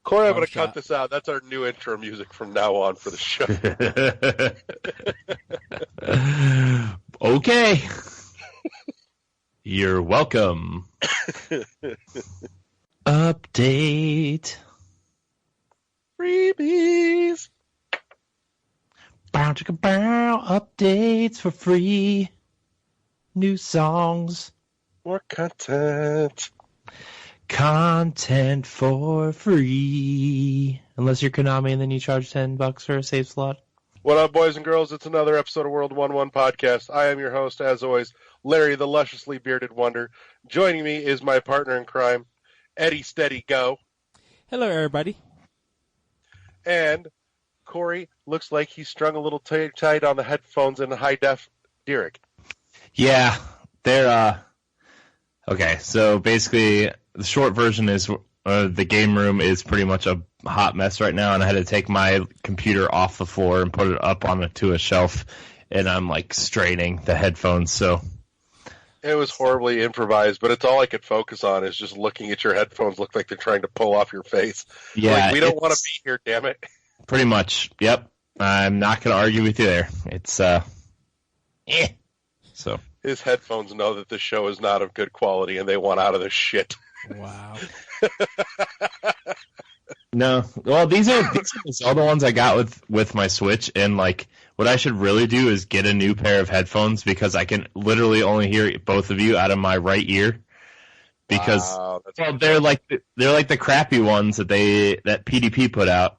Corey, I'm going to cut this out. That's our new intro music from now on for the show. Okay. You're welcome. Update. Freebies. Bow chicka bow. Updates for free. New songs. More content. Content for free. Unless you're Konami and then you charge $10 for a save slot. What up, boys and girls? It's another episode of World 1-1 Podcast. I am your host, as always, Larry the Lusciously Bearded Wonder. Joining me is my partner in crime, Eddie Steady Go. Hello, everybody. And Corey looks like he's strung a little tight on the headphones in high def. Derek. Yeah, they're, okay, so basically the short version is the game room is pretty much a hot mess right now, and I had to take my computer off the floor and put it up onto a shelf, and I'm like straining the headphones, so. It was horribly improvised, but it's all I could focus on is just looking at your headphones look like they're trying to pull off your face. Yeah. Like, we don't want to be here, damn it. Pretty much, yep. I'm not going to argue with you there. It's, So. His headphones know that the show is not of good quality, and they want out of this shit. Wow. No, well, these are all the ones I got with my Switch, and like what I should really do is get a new pair of headphones because I can literally only hear both of you out of my right ear. Because they're like the crappy ones that PDP put out,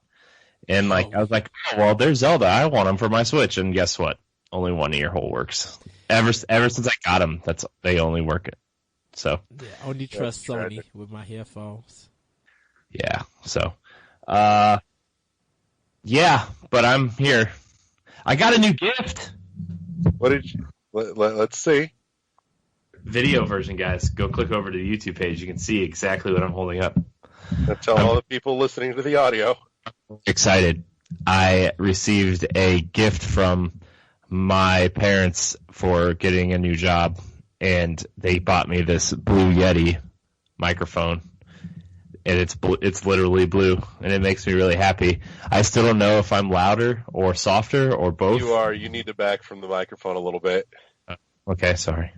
and like I was like, oh, well, they're Zelda. I want them for my Switch, and guess what? Only one ear hole works. Ever since I got them, they only work it. So yeah, only trust Sony with my headphones. Yeah, so, yeah, but I'm here. I got a new gift. What did you? Let's see. Video version, guys. Go click over to the YouTube page. You can see exactly what I'm holding up. Tell all the people listening to the audio. Excited. I received a gift from my parents for getting a new job, and they bought me this Blue Yeti microphone. And it's literally blue, and it makes me really happy. I still don't know if I'm louder or softer or both. You are. You need to back from the microphone a little bit. Okay, sorry.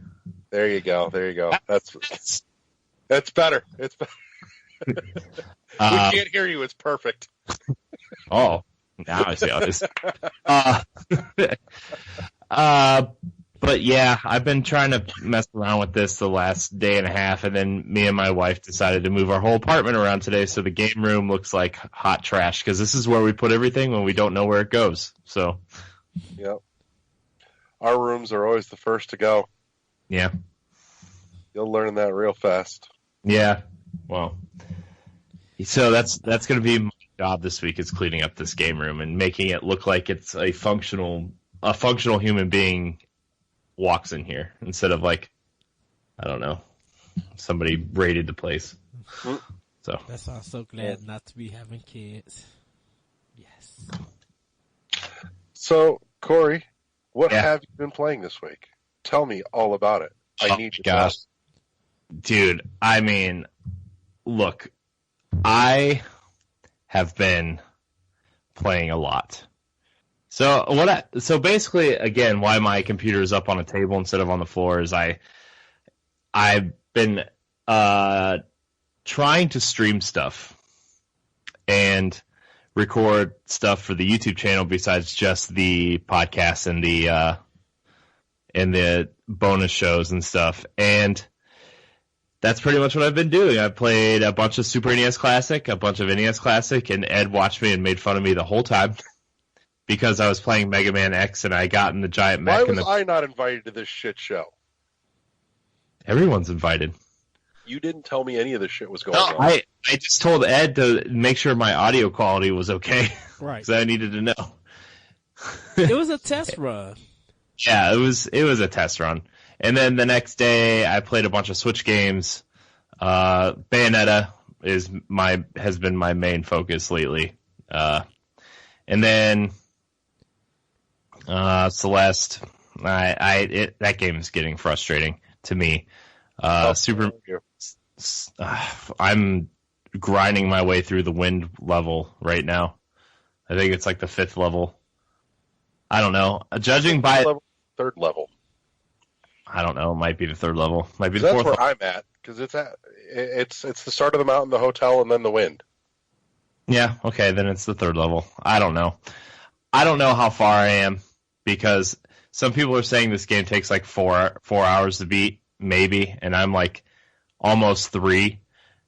There you go. That's better. It's better. We can't hear you. It's perfect. Oh, now I see how it is. But yeah, I've been trying to mess around with this the last day and a half, and then me and my wife decided to move our whole apartment around today, so the game room looks like hot trash, because this is where we put everything when we don't know where it goes. So, yep. Our rooms are always the first to go. Yeah. You'll learn that real fast. Yeah. Well, so that's going to be my job this week, is cleaning up this game room and making it look like it's a functional human being walks in here instead of like, I don't know, somebody raided the place. So that's why I'm so glad not to be having kids. Yes. So Corey, what have you been playing this week? Tell me all about it. I need to know. Dude, I mean, look, I have been playing a lot. So basically, again, why my computer is up on a table instead of on the floor is I've been trying to stream stuff and record stuff for the YouTube channel besides just the podcasts and the bonus shows and stuff. And that's pretty much what I've been doing. I played a bunch of Super NES Classic, a bunch of NES Classic, and Ed watched me and made fun of me the whole time. Because I was playing Mega Man X and I got in the giant mech. Why was I not invited to this shit show? Everyone's invited. You didn't tell me any of this shit was going on. I just told Ed to make sure my audio quality was okay. Right. Because I needed to know. It was a test run. Yeah, it was a test run. And then the next day I played a bunch of Switch games. Bayonetta has been my main focus lately. And then Celeste, that game is getting frustrating to me. I'm grinding my way through the wind level right now. I think it's like the 5th level. I don't know. Judging by third level. I don't know. It might be the 3rd level. Might be the That's 4th where level. I'm at because it's the start of the mountain, the hotel, and then the wind. Yeah. Okay. Then it's the 3rd level. I don't know. I don't know how far I am because some people are saying this game takes like 4 hours to beat, maybe, and I'm like almost 3.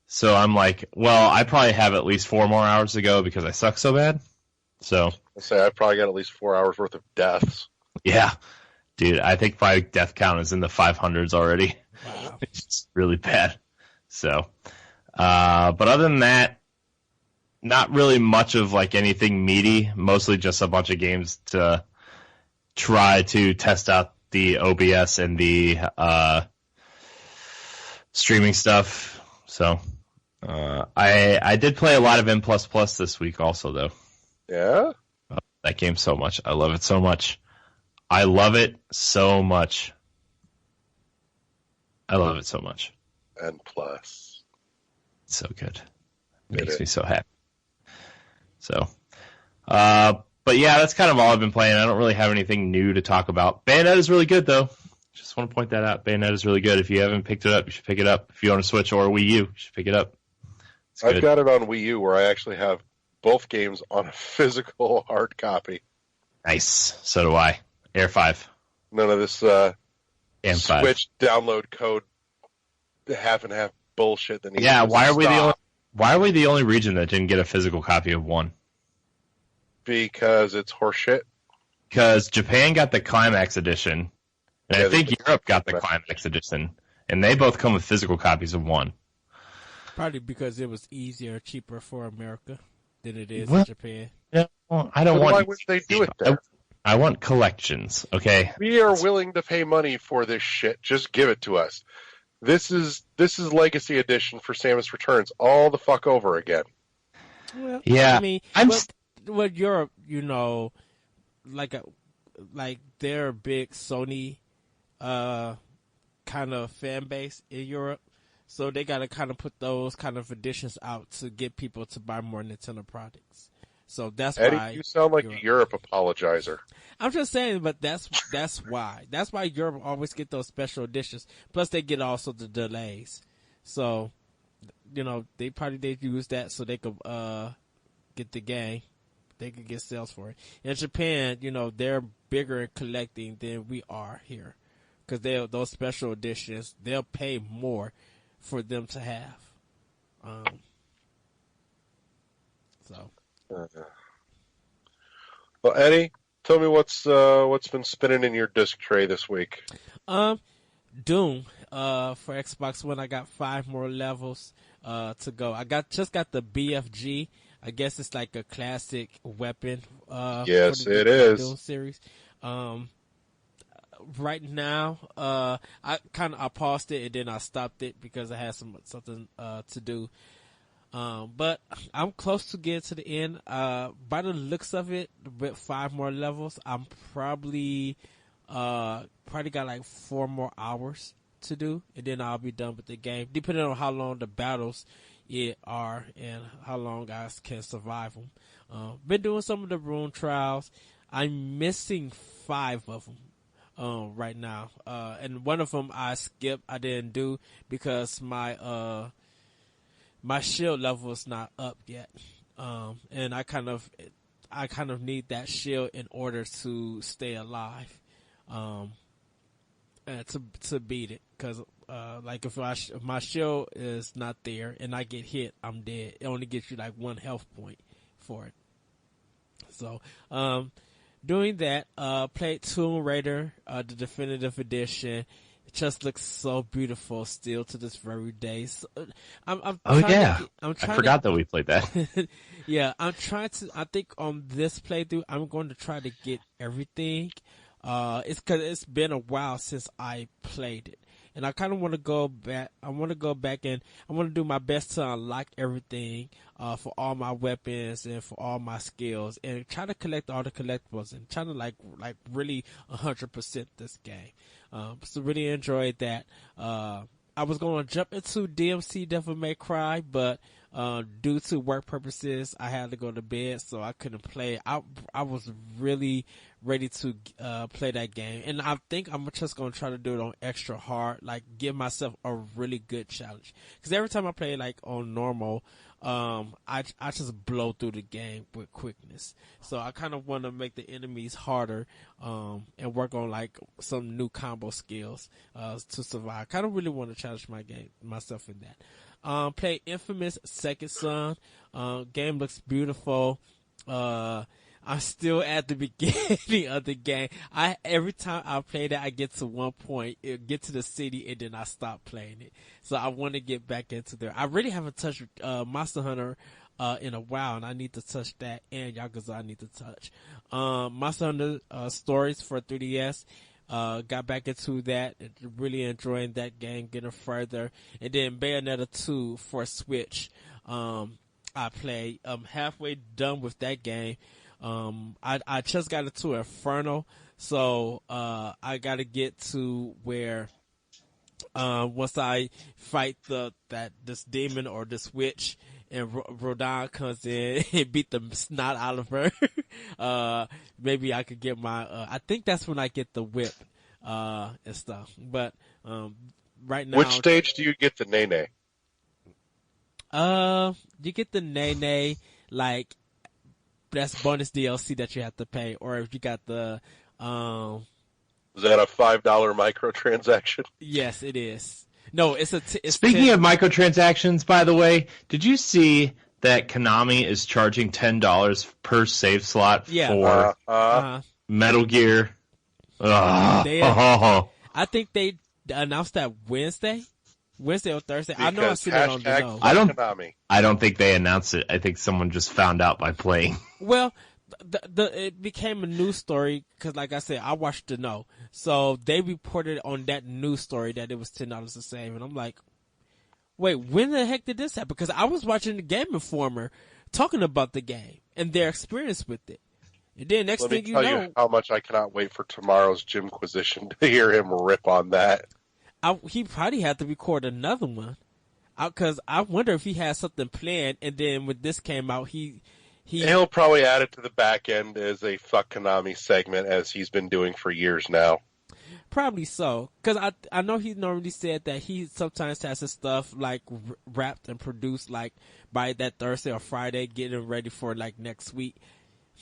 So I'm like, well, I probably have at least 4 more hours to go because I suck so bad. So I say I've probably got at least 4 hours worth of deaths. yeah, dude, I think my death count is in the 500s already. Wow. It's really bad. So, but other than that, not really much of like anything meaty. Mostly just a bunch of games to try to test out the OBS and the streaming stuff. So, I did play a lot of N++ this week also, though. Yeah? That game so much. I love it so much. I love it so much. I love it so much. N+. It's so good. It Did makes it? me so happy. So, but yeah, that's kind of all I've been playing. I don't really have anything new to talk about. Bayonetta is really good, though. Just want to point that out. Bayonetta is really good. If you haven't picked it up, you should pick it up. If you own a Switch or a Wii U, you should pick it up. It's good. I've got it on Wii U where I actually have both games on a physical hard copy. Nice. So do I. Air 5. None of this And 5. Switch download code half and half bullshit that needs Yeah, to why stop. are we the only region that didn't get a physical copy of 1? Because it's horseshit. Because Japan got the Climax Edition, and Yeah, I think they- Europe got the Climax Edition, and they both come with physical copies of 1. Probably because it was easier, cheaper for America than it is in What? Japan. Yeah, well, I don't Then want. why would they do it there? I want collections. Okay. We are willing to pay money for this shit. Just give it to us. This is Legacy Edition for Samus Returns all the fuck over again. Well, Yeah, I mean, I'm what Europe, like they're a big Sony kind of fan base in Europe, so they got to kind of put those kind of editions out to get people to buy more Nintendo products. So that's Eddie, why you sound like a Europe apologizer. I'm just saying, but that's why. That's why Europe always get those special editions. Plus, they get also the delays. So, they use that so they could get the game. They could get sales for it. In Japan, they're bigger in collecting than we are here, because those special editions, they'll pay more for them to have. So. Well, Eddie, tell me what's been spinning in your disc tray this week. Doom. For Xbox One, I got 5 more levels to go. I just got the BFG. I guess it's like a classic weapon. Yes, for the it is. Doom series. Right now, I paused it and then I stopped it because I had something to do. But I'm close to getting to the end. By the looks of it, with 5 more levels, I'm probably got like 4 more hours to do, and then I'll be done with the game, depending on how long the battles are and how long I can survive them. Been doing some of the rune trials. I'm missing 5 of them right now, and one of them I skipped. I didn't do because my shield level is not up yet, and I kind of need that shield in order to stay alive, and to beat it. Because like if my shield is not there and I get hit, I'm dead. It only gives you like 1 health point for it. So doing that, played Tomb Raider, the definitive edition. It just looks so beautiful still to this very day. So, I forgot that we played that. Yeah, I think on this playthrough, I'm going to try to get everything. It's because it's been a while since I played it. And I kind of want to go back. I want to go back and I want to do my best to unlock everything, for all my weapons and for all my skills, and try to collect all the collectibles and try to like really 100% this game. So really enjoyed that. I was going to jump into DMC Devil May Cry, but Due to work purposes, I had to go to bed, so I couldn't play. I was really ready to play that game, and I think I'm just gonna try to do it on extra hard, like give myself a really good challenge. Because every time I play like on normal, I just blow through the game with quickness. So I kind of want to make the enemies harder, and work on like some new combo skills to survive. Kind of really want to challenge myself in that. Play Infamous Second Son. Game looks beautiful. I'm still at the beginning of the game. Every time I play that, I get to one point, get to the city, and then I stop playing it. So I want to get back into there. I really haven't touched Monster Hunter in a while, and I need to touch that, and Yakuza I need to touch. Monster Hunter Stories for 3DS. Got back into that, really enjoying that game, getting further. And then Bayonetta 2 for Switch. I played. I'm halfway done with that game. I just got into Inferno, so I got to get to where once I fight this demon or this witch, and Rodin comes in and beat the snot out of her. Maybe I could get my. I think that's when I get the whip and stuff. But right now, which stage do you get the Nene? You get the Nene like. That's bonus DLC that you have to pay, or if you got the, Is that a $5 microtransaction? Yes, it is. No, it's Speaking of microtransactions, by the way, did you see that Konami is charging $10 per save slot for Metal Gear? I think they announced that Wednesday or Thursday. Because I know I see that on the know. I don't think they announced it. I think someone just found out by playing. Well, it became a news story because, like I said, I watched the know. So they reported on that news story that it was $10 to save, and I'm like, wait, when the heck did this happen? Because I was watching the Game Informer talking about the game and their experience with it. And then next thing you know, let me tell you how much I cannot wait for tomorrow's Jimquisition to hear him rip on that. He probably had to record another one, because I wonder if he had something planned, and then when this came out, he'll probably add it to the back end as a fuck Konami segment, as he's been doing for years now. Probably so, because I know he normally said that he sometimes has his stuff like wrapped and produced like by that Thursday or Friday, getting ready for like next week.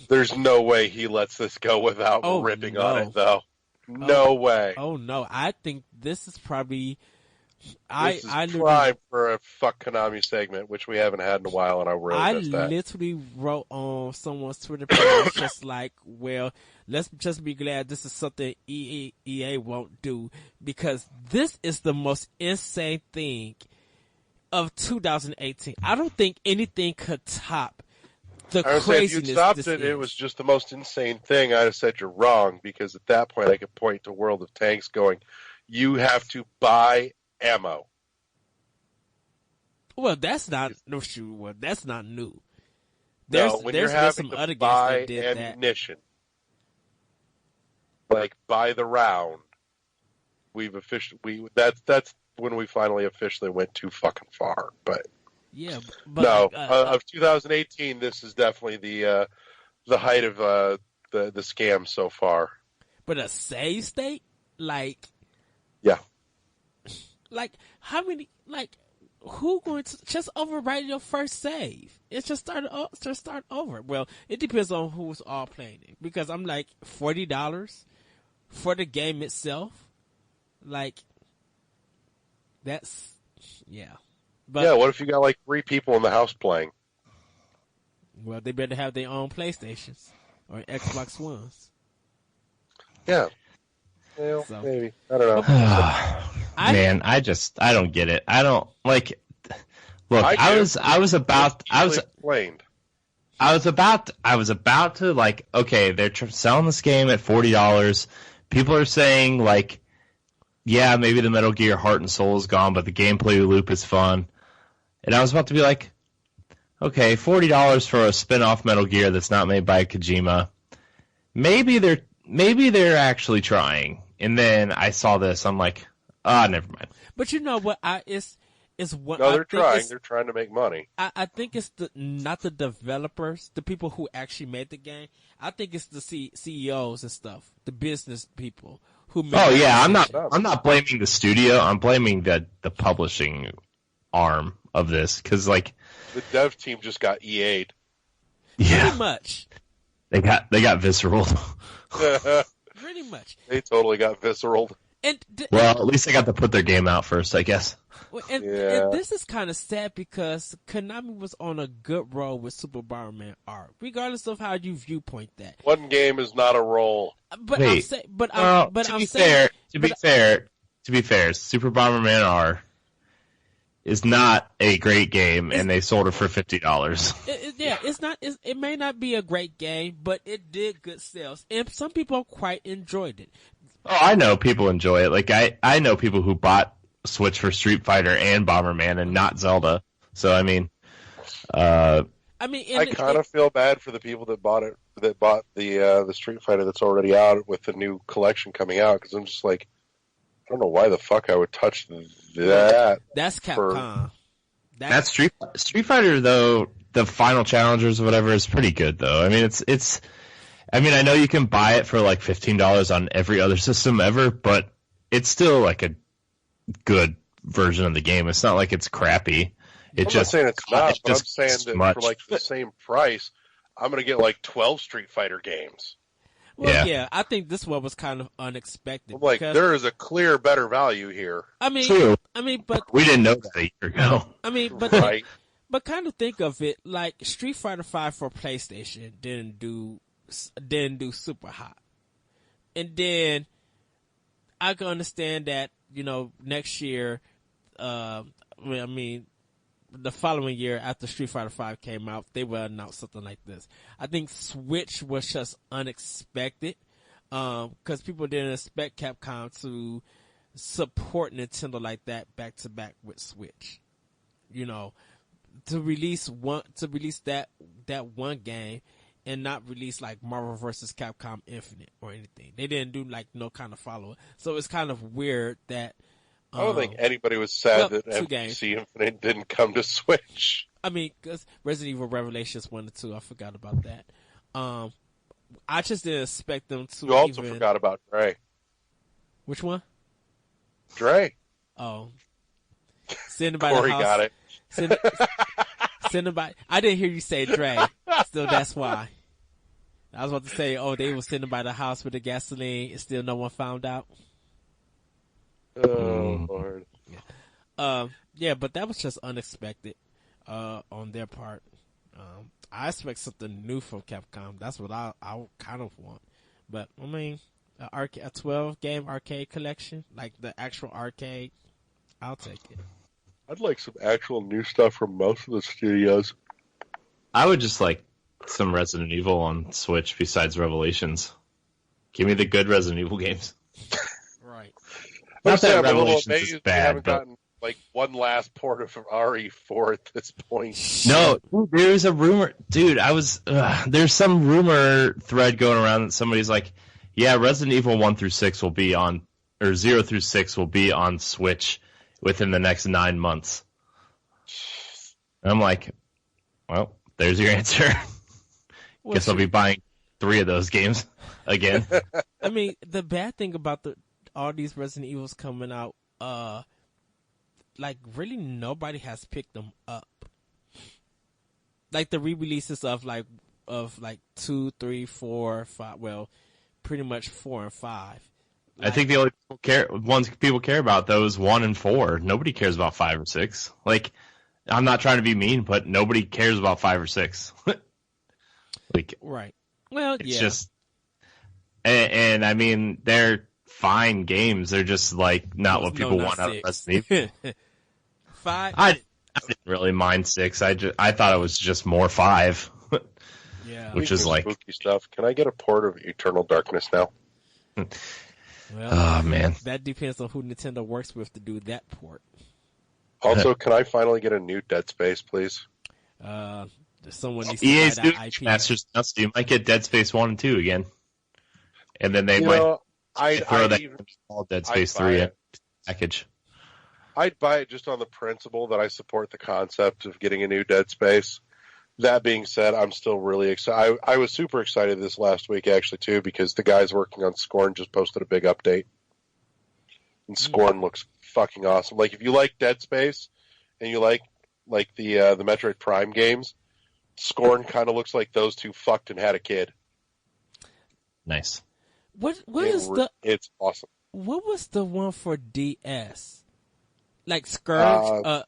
There's no way he lets this go without ripping on it, though. No way. Oh no! I think this is probably. This is prime for a fuck Konami segment, which we haven't had in a while, and I really miss that. I literally wrote on someone's Twitter page just like, well, let's just be glad this is something EA won't do, because this is the most insane thing of 2018. I don't think anything could top the craziness. If you stopped it was just the most insane thing, I'd have said you're wrong, because at that point I could point to World of Tanks going, you have to buy ammo. Well, that's not that's not new. There's been some other games that did ammunition, like buy the round. That's when we finally officially went too fucking far. But yeah, of 2018, this is definitely the height of the scam so far. But a save state, like. Yeah. Like, how many, like, who going to just overwrite your first save? It's just start over. Well, it depends on who's all playing it, because I'm like, $40 for the game itself. Like, that's, yeah. But, yeah, what if you got like 3 people in the house playing? Well, they better have their own PlayStations or Xbox Ones. Yeah. Well, maybe. I don't know. Man, I don't get it. I don't like. Look, I was about to like. Okay, they're selling this game at $40. People are saying like, yeah, maybe the Metal Gear Heart and Soul is gone, but the gameplay loop is fun. And I was about to be like, okay, $40 for a spin-off Metal Gear that's not made by Kojima. Maybe they're actually trying. And then I saw this. I'm like, never mind. But you know what? It's it's one. No, they're trying. They're trying to make money. I think it's not the developers, the people who actually made the game. I think it's the CEOs and stuff, the business people who made. Oh yeah, I'm not blaming the studio. I'm blaming the publishing arm of this because like the dev team just got EA'd. Yeah, pretty much. They got visceral. Pretty much. They totally got visceral. Well, at least they got to put their game out first, I guess. And this is kind of sad because Konami was on a good roll with Super Bomberman R, regardless of how you viewpoint that. One game is not a roll. But Wait, to be fair, Super Bomberman R is not a great game, and they sold it for $50. It's not. It may not be a great game, but it did good sales, and some people quite enjoyed it. Oh, I know people enjoy it. Like I know people who bought Switch for Street Fighter and Bomberman and not Zelda. So I mean, I kind of feel bad for the people that bought it, that bought the Street Fighter that's already out with the new collection coming out. Because I'm just like, I don't know why the fuck I would touch that. That's Capcom. That's Street Fighter though. The Final Challengers or whatever is pretty good though. I mean, it's. I mean, I know you can buy it for like $15 on every other system ever, but it's still like a good version of the game. It's not like it's crappy. I'm not saying it's not, but I'm saying that for like the same price, I'm going to get like 12 Street Fighter games. Well, yeah, I think this one was kind of unexpected. I'm like, there is a clear better value here. True. But we didn't know that a year ago. Right. But kind of think of it like Street Fighter V for PlayStation didn't do super hot. And then I can understand that, next year, the following year after Street Fighter V came out, they would announce something like this. I think Switch was just unexpected, because people didn't expect Capcom to support Nintendo like that back to back with Switch. To release that one game and not release like Marvel vs. Capcom Infinite or anything. They didn't do like no kind of follow-up. So it's kind of weird that I don't think anybody was sad that MVC Infinite didn't come to Switch. I mean, because Resident Evil Revelations 1 and 2, I forgot about that. I just didn't expect them to. You also forgot about Dre. Which one? Dre. Oh. Send by Corey the house. Got it. Send them by. I didn't hear you say Dre. Still, that's why. I was about to say, they were sitting by the house with the gasoline and still no one found out. Oh, Lord. Yeah, but that was just unexpected on their part. I expect something new from Capcom. That's what I kind of want. But, I mean, a 12-game arcade collection, like the actual arcade, I'll take it. I'd like some actual new stuff from most of the studios. I would just like some Resident Evil on Switch besides Revelations. Give me the good Resident Evil games. Right. Not that Revelations is bad, haven't gotten like one last port of RE4 at this point. No, there's a rumor. Dude, there's some rumor thread going around that somebody's like, yeah, Resident Evil 1 through 6 will be on, or 0 through 6 will be on Switch within the next 9 months. And I'm like, well, there's your answer. Guess I'll be buying 3 of those games again. I mean, the bad thing about all these Resident Evils coming out, like really nobody has picked them up. Like the re-releases of 2, 3, 4, 5. Well, pretty much 4 and 5. I think the only ones people care about those 1 and 4. Nobody cares about 5 or 6. Like, I'm not trying to be mean, but nobody cares about 5 or 6. Like, right. Well, it's just, and I mean, they're fine games. They're just like not what people want out of Resident Evil. 5. I didn't really mind 6. I thought it was just more 5. Yeah. Which is like spooky stuff. Can I get a port of Eternal Darkness now? Well, oh man, that depends on who Nintendo works with to do that port. Also, can I finally get a new Dead Space, please? Someone needs to EA's buy doing that IP. Masters now, so you might get Dead Space 1 and 2 again, and then they You might know, throw that all Dead Space 3 in package. I'd buy it just on the principle that I support the concept of getting a new Dead Space. That being said, I'm still really excited. I was super excited this last week, actually, too, because the guys working on Scorn just posted a big update. And Scorn looks fucking awesome. Like, if you like Dead Space and you like the Metroid Prime games, Scorn kind of looks like those two fucked and had a kid. Nice. It's awesome. What was the one for DS? Like Scourge?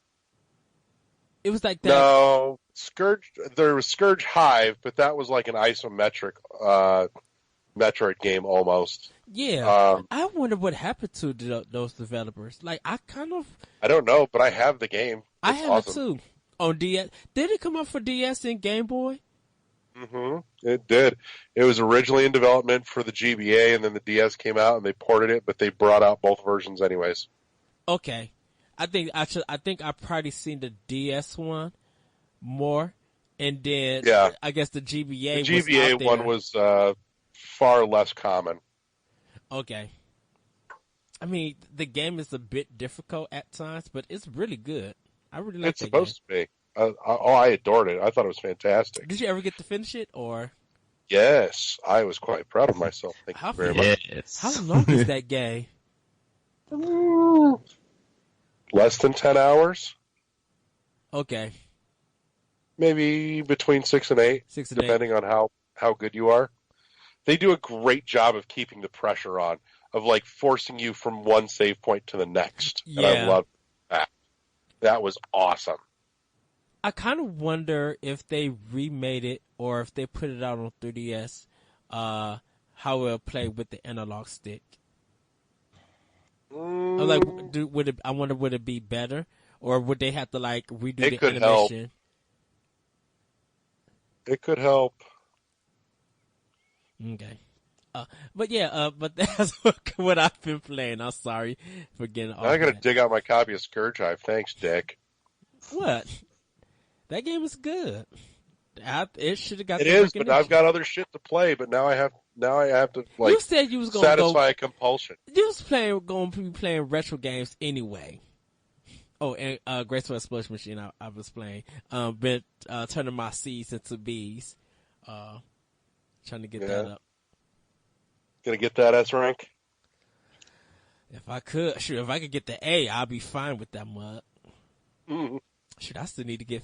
It was like that. No, Scourge. There was Scourge Hive, but that was like an isometric Metroid game almost. Yeah, I wonder what happened to those developers. Like, I don't know, but I have the game. I have it too on DS. Did it come out for DS and Game Boy? Mm-hmm. It did. It was originally in development for the GBA, and then the DS came out, and they ported it, but they brought out both versions anyways. Okay, I think I've probably seen the DS one more, and then I guess the GBA one was far less common. Okay. I mean, the game is a bit difficult at times, but it's really good. I really like it. It's supposed to be. I adored it. I thought it was fantastic. Did you ever get to finish it, or? Yes, I was quite proud of myself. Thank you very much. How long is that game? Less than 10 hours. Okay. Maybe between 6 and 8, depending on how good you are. They do a great job of keeping the pressure on, of like forcing you from one save point to the next. Yeah. And I love that. That was awesome. I kind of wonder if they remade it or if they put it out on 3DS, how it'll play with the analog stick. I'm like, I wonder, would it be better, or would they have to like redo the animation? Help. It could help. Okay. But that's what I've been playing. I'm sorry for getting off. I gotta dig out my copy of Scourge Hive. Thanks, Dick. What? That game is good. It should have got. It is, but I've got other shit to play. But now I have to like. You said you was gonna satisfy a compulsion. You was going to be playing retro games anyway. Oh, and Graceful Explosion Machine. I was playing. Been turning my C's into B's. Trying to get that up. Gonna get that S rank? If I could, if I could get the A, I'll be fine with that mug. Mm-hmm. I still need to get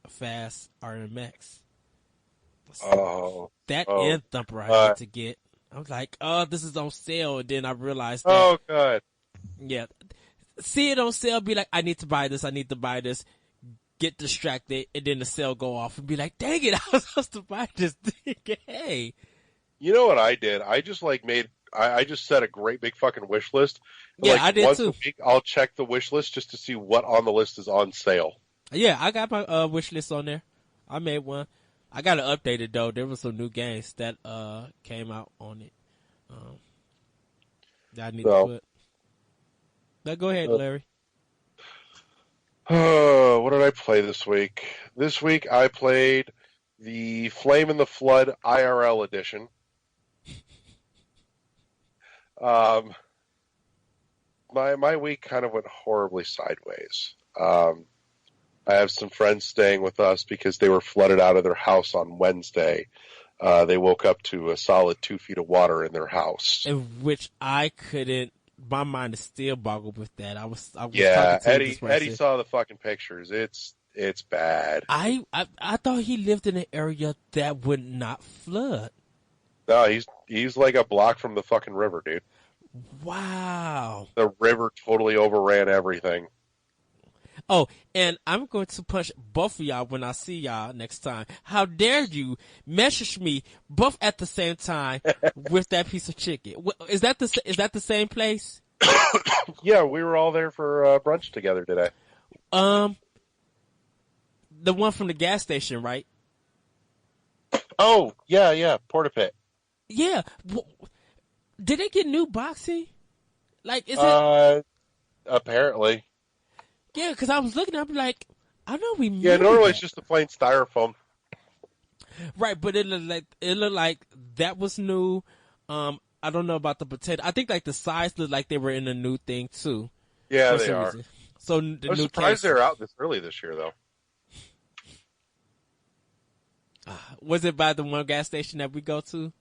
fast RMX. That and Thumper I need to get. I was like, this is on sale, and then I realized that. Oh, God. Yeah. See it on sale, be like, I need to buy this, get distracted, and then the sale go off, and be like, dang it, I was supposed to buy this thing. Hey. You know what I did? I just I just set a great big fucking wish list. Yeah, I did once too. a week, I'll check the wish list just to see what on the list is on sale. Yeah, I got my wish list on there. I made one. I got to update it though. There was some new games that came out on it. That I need to put. Now go ahead, Larry. What did I play this week? This week I played the Flame in the Flood IRL edition. My week kind of went horribly sideways. I have some friends staying with us because they were flooded out of their house on Wednesday. They woke up to a solid 2 feet of water in their house. In which I couldn't. My mind is still boggled with that. I was yeah, Eddie saw the fucking pictures. It's bad. I thought he lived in an area that would not flood. No, he's like a block from the fucking river, dude. Wow. The river totally overran everything. Oh, and I'm going to punch both of y'all when I see y'all next time. How dare you message me both at the same time with that piece of chicken? Is that the same place? Yeah, we were all there for brunch together today. The one from the gas station, right? Oh, yeah, Porta Pit. Yeah. Did they get new boxing? Like, is it? Apparently. Yeah, because I was looking, I'm like, I know we. Yeah, normally it's just a plain styrofoam. Right, but it looked like that was new. I don't know about the potato. I think like the sides looked like they were in a new thing too. Yeah, they are. So I was surprised they were out this early this year, though. Was it by the one gas station that we go to?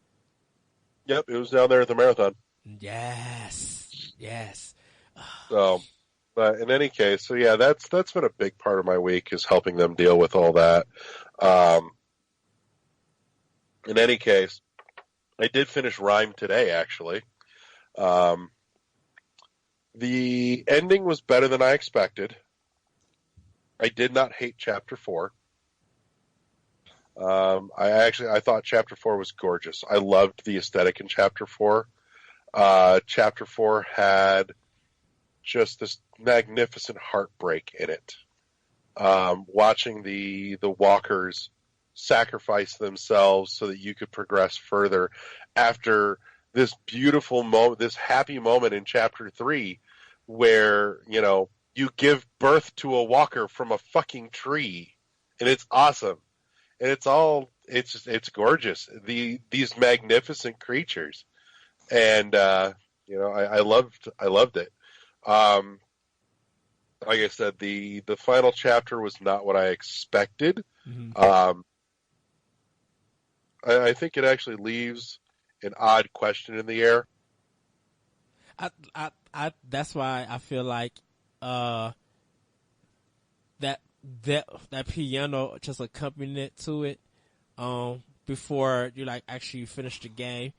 Yep, it was down there at the marathon. Yes. So, but in any case, so yeah, that's been a big part of my week, is helping them deal with all that. In any case, I did finish Rhyme today, actually. The ending was better than I expected. I did not hate Chapter 4. I thought Chapter 4 was gorgeous. I loved the aesthetic in Chapter 4. Chapter 4 had just this magnificent heartbreak in it. Watching the walkers sacrifice themselves so that you could progress further after this beautiful moment, this happy moment in Chapter 3 where, you give birth to a walker from a fucking tree, and it's awesome. And it's gorgeous. These magnificent creatures. And, I loved it. Like I said, the final chapter was not what I expected. Mm-hmm. I think it actually leaves an odd question in the air. That's why I feel like, that piano just accompaniment to it, before you actually finish the game.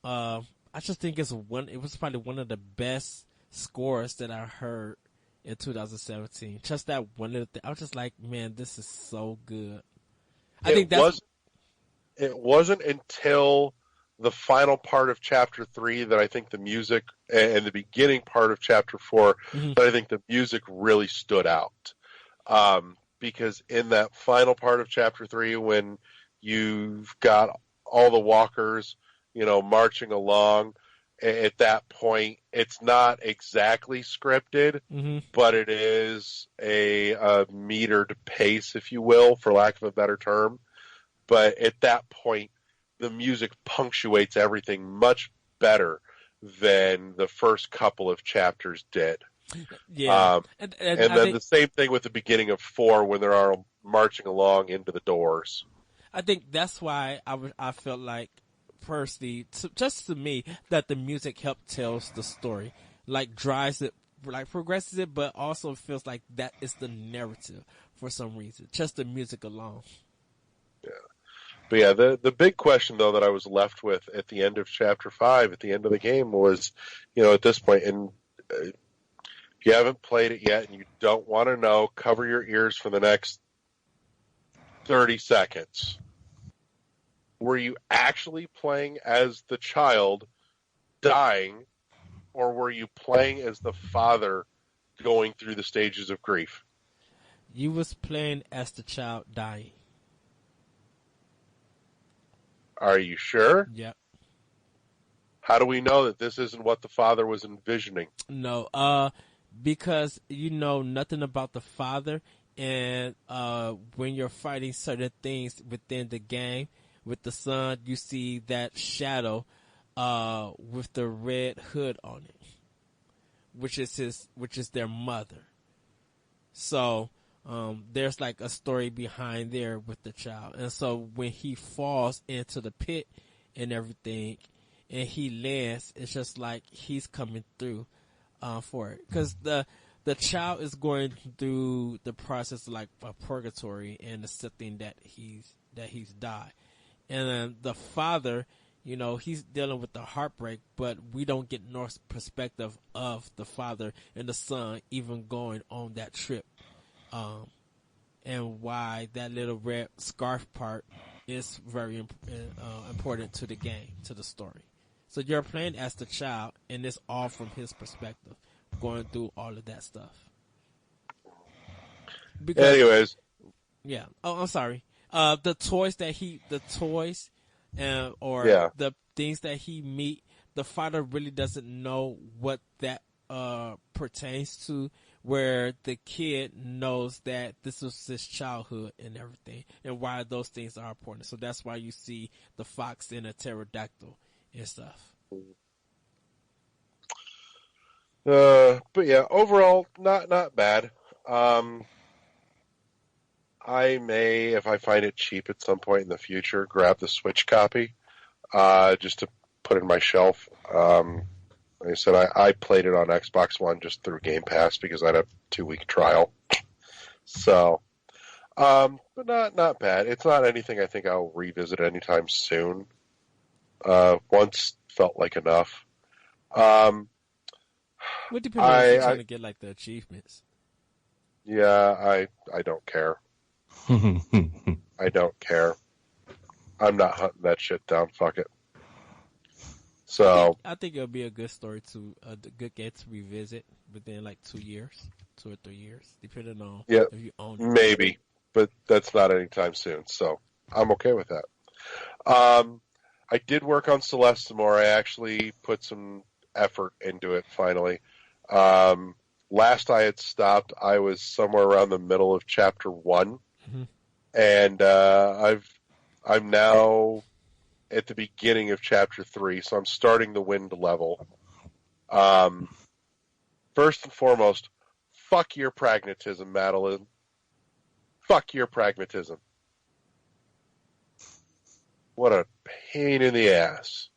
I just think it was probably one of the best scores that I heard in 2017. Just that one of the I was just like, man, this is so good. It wasn't until the final part of Chapter 3 that I think the music, and the beginning part of Chapter 4, mm-hmm. that I think the music really stood out. Because in that final part of Chapter 3, when you've got all the walkers, marching along, at that point, it's not exactly scripted, mm-hmm. but it is a metered pace, if you will, for lack of a better term. But at that point, the music punctuates everything much better than the first couple of chapters did. Yeah. And then the same thing with the beginning of 4 when they're all marching along into the doors. I think that's why I felt like, personally, just to me, that the music helped tells the story. Drives it, progresses it, but also feels like that is the narrative for some reason. Just the music alone. Yeah. But yeah, the big question, though, that I was left with at the end of Chapter 5, at the end of the game, was, at this point, and if you haven't played it yet and you don't want to know, cover your ears for the next 30 seconds. Were you actually playing as the child dying, or were you playing as the father going through the stages of grief? You was playing as the child dying. Are you sure? Yep. How do we know that this isn't what the father was envisioning? No, because you know nothing about the father, and when you're fighting certain things within the game with the son, you see that shadow with the red hood on it, which is their mother. So there's like a story behind there with the child, and so when he falls into the pit and everything, and he lands, it's just like he's coming through for it, because the child is going through the process of like a purgatory and accepting that he's died, and then the father, he's dealing with the heartbreak, but we don't get North's perspective of the father and the son even going on that trip, and why that little red scarf part is very important to the game, to the story. So you're playing as the child, and it's all from his perspective, going through all of that stuff. Anyways. Yeah. Oh, I'm sorry. The toys, the things that he meet, the father really doesn't know what that pertains to, where the kid knows that this was his childhood and everything, and why those things are important. So that's why you see the fox and a pterodactyl and stuff. But yeah, overall, not bad. I may, if I find it cheap at some point in the future, grab the Switch copy, just to put in my shelf. Like I said, I played it on Xbox One just through Game Pass because I had a 2-week trial. So, but not bad. It's not anything I think I'll revisit anytime soon. Once felt like enough. What depends on if you're trying to get like the achievements. Yeah, I don't care. I don't care. I'm not hunting that shit down. Fuck it. So I think it'll be a good story a good game to revisit within like 2 years, 2 or 3 years, depending on if you own it. Maybe, but that's not anytime soon. So I'm okay with that. I did work on Celeste some more. I actually put some effort into it finally. Last I had stopped, I was somewhere around the middle of chapter 1, and I'm now at the beginning of chapter 3, so I'm starting the wind level. First and foremost, fuck your pragmatism, Madeline. Fuck your pragmatism. What a pain in the ass.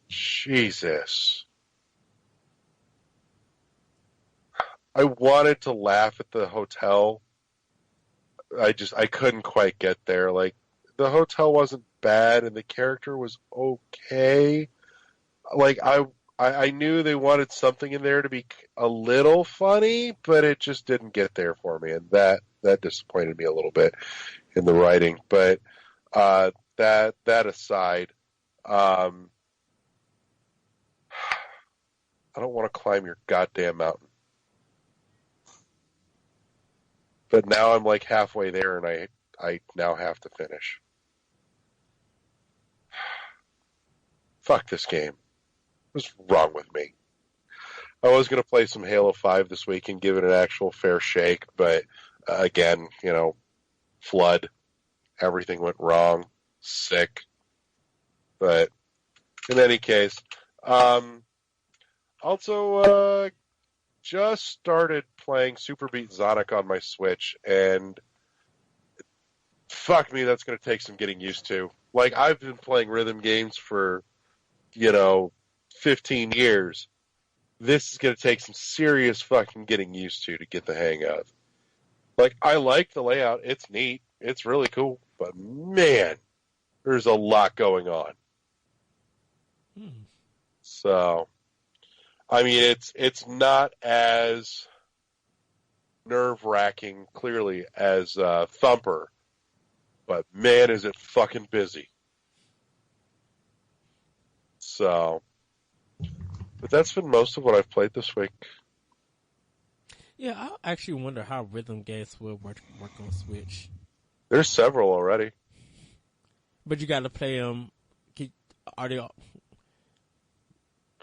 Jesus. I wanted to laugh at the hotel. I couldn't quite get there. Like, the hotel wasn't bad and the character was okay. Like, I knew they wanted something in there to be a little funny, but it just didn't get there for me, and that disappointed me a little bit in the writing. But that aside, I don't want to climb your goddamn mountain. But now I'm like halfway there, and I now have to finish. Fuck this game. What's wrong with me? I was going to play some Halo 5 this week and give it an actual fair shake, but again, flood. Everything went wrong. Sick. But in any case, also just started playing Super Beat Sonic on my Switch, and fuck me, that's going to take some getting used to. Like, I've been playing rhythm games for, 15 years. This is going to take some serious fucking getting used to get the hang of. Like, I like the layout. It's neat. It's really cool. But, man, there's a lot going on. So, I mean, it's not as nerve-wracking, clearly, as Thumper. But, man, is it fucking busy. So, but that's been most of what I've played this week. Yeah, I actually wonder how rhythm games will work on Switch. There's several already. But you got to play them. Are they?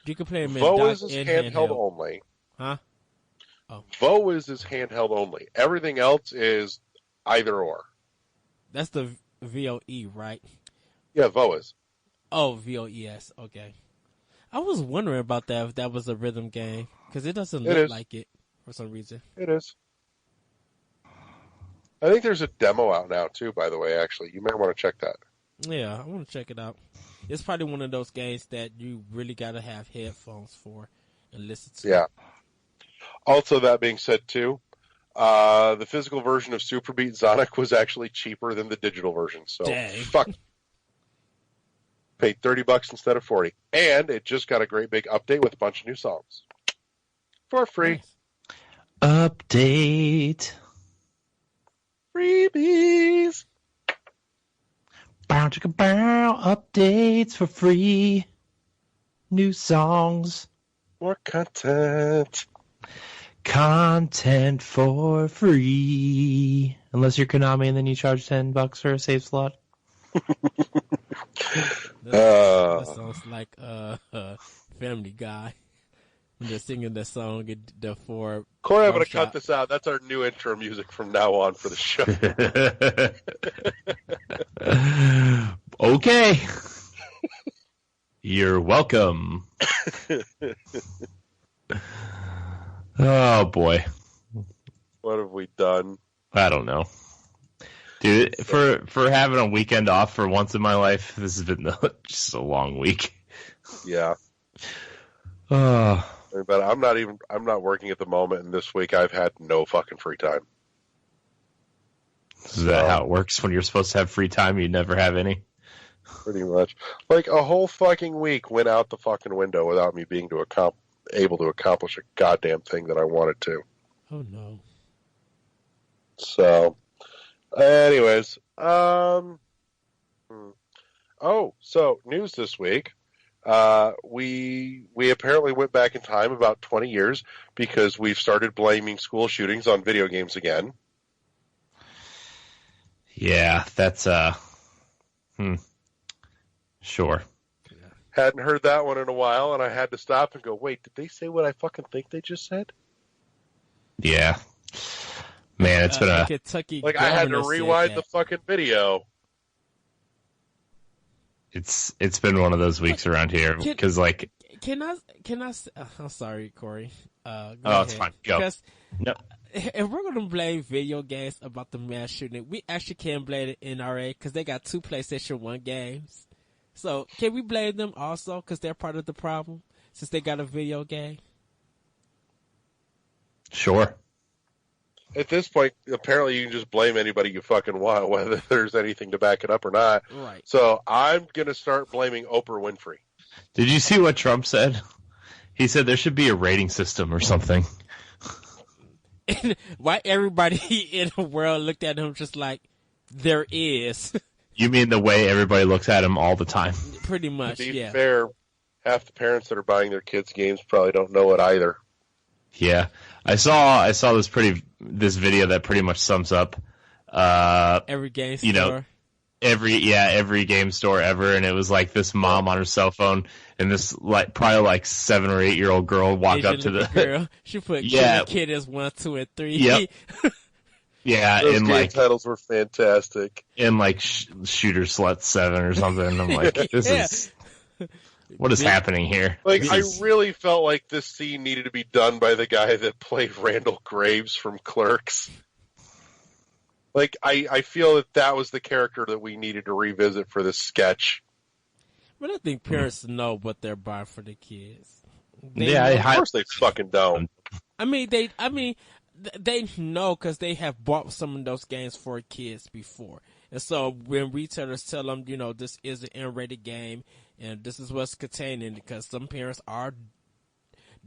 You can play them in Voice is handheld only. Huh? Oh. Voice is handheld only. Everything else is either or. That's the VOE, right? Yeah, Voice. Oh, VOES. Okay. I was wondering about that, if that was a rhythm game, because it doesn't look like it for some reason. It is. I think there's a demo out now, too, by the way, actually. You may want to check that. Yeah, I want to check it out. It's probably one of those games that you really got to have headphones for and listen to. Yeah. Also, that being said, too, the physical version of Super Beat Sonic was actually cheaper than the digital version. So, dang. Fuck. Paid $30 instead of $40. And it just got a great big update with a bunch of new songs. For free. Nice. Update. Freebies. Bow chicka bow. Updates for free. New songs. More content. Content for free. Unless you're Konami and then you charge $10 for a save slot. That sounds like Family Guy. When they're singing the song for Corey, I'm going to cut this out. That's our new intro music from now on for the show. Okay. You're welcome. Oh, boy. What have we done? I don't know. Dude, for having a weekend off for once in my life, this has been just a long week. Yeah. But I'm not working at the moment, and this week I've had no fucking free time. Is that how it works when you're supposed to have free time? You never have any? Pretty much. Like, a whole fucking week went out the fucking window without me being able to accomplish a goddamn thing that I wanted to. Oh, no. So, anyways, so news this week. We apparently went back in time about 20 years because we've started blaming school shootings on video games again. Yeah, that's sure. Hadn't heard that one in a while, and I had to stop and go, wait, did they say what I fucking think they just said? Yeah. Man, it's been Kentucky. Like, I had to rewind the fucking video. It's been one of those weeks around here because, like, can I? I'm sorry, Corey. It's fine. Go. Because no. If we're gonna blame video games about the mass shooting, we actually can blame the NRA because they got 2 PlayStation 1 games. So can we blame them also because they're part of the problem since they got a video game? Sure. At this point, apparently you can just blame anybody you fucking want, whether there's anything to back it up or not. Right. So I'm going to start blaming Oprah Winfrey. Did you see what Trump said? He said there should be a rating system or something. Why everybody in the world looked at him just like, there is. You mean the way everybody looks at him all the time? Pretty much, to be yeah. fair, half the parents that are buying their kids games probably don't know it either. Yeah. I saw this video that pretty much sums up every game store. Every game store ever, and it was like this mom on her cell phone and this probably 7 or 8 year old girl walk up to the girl. She put Kid as 1, 2, and 3. Yep. Yeah, those and game titles were fantastic. And Shooter Slut 7 or something. And I'm like, what is happening here? I really felt like this scene needed to be done by the guy that played Randall Graves from Clerks. Like, I feel that was the character that we needed to revisit for this sketch. But I think parents know what they're buying for the kids. Of course they fucking don't. They know because they have bought some of those games for kids before. And so when retailers tell them, this is an M-rated game and this is what's contained in it, because some parents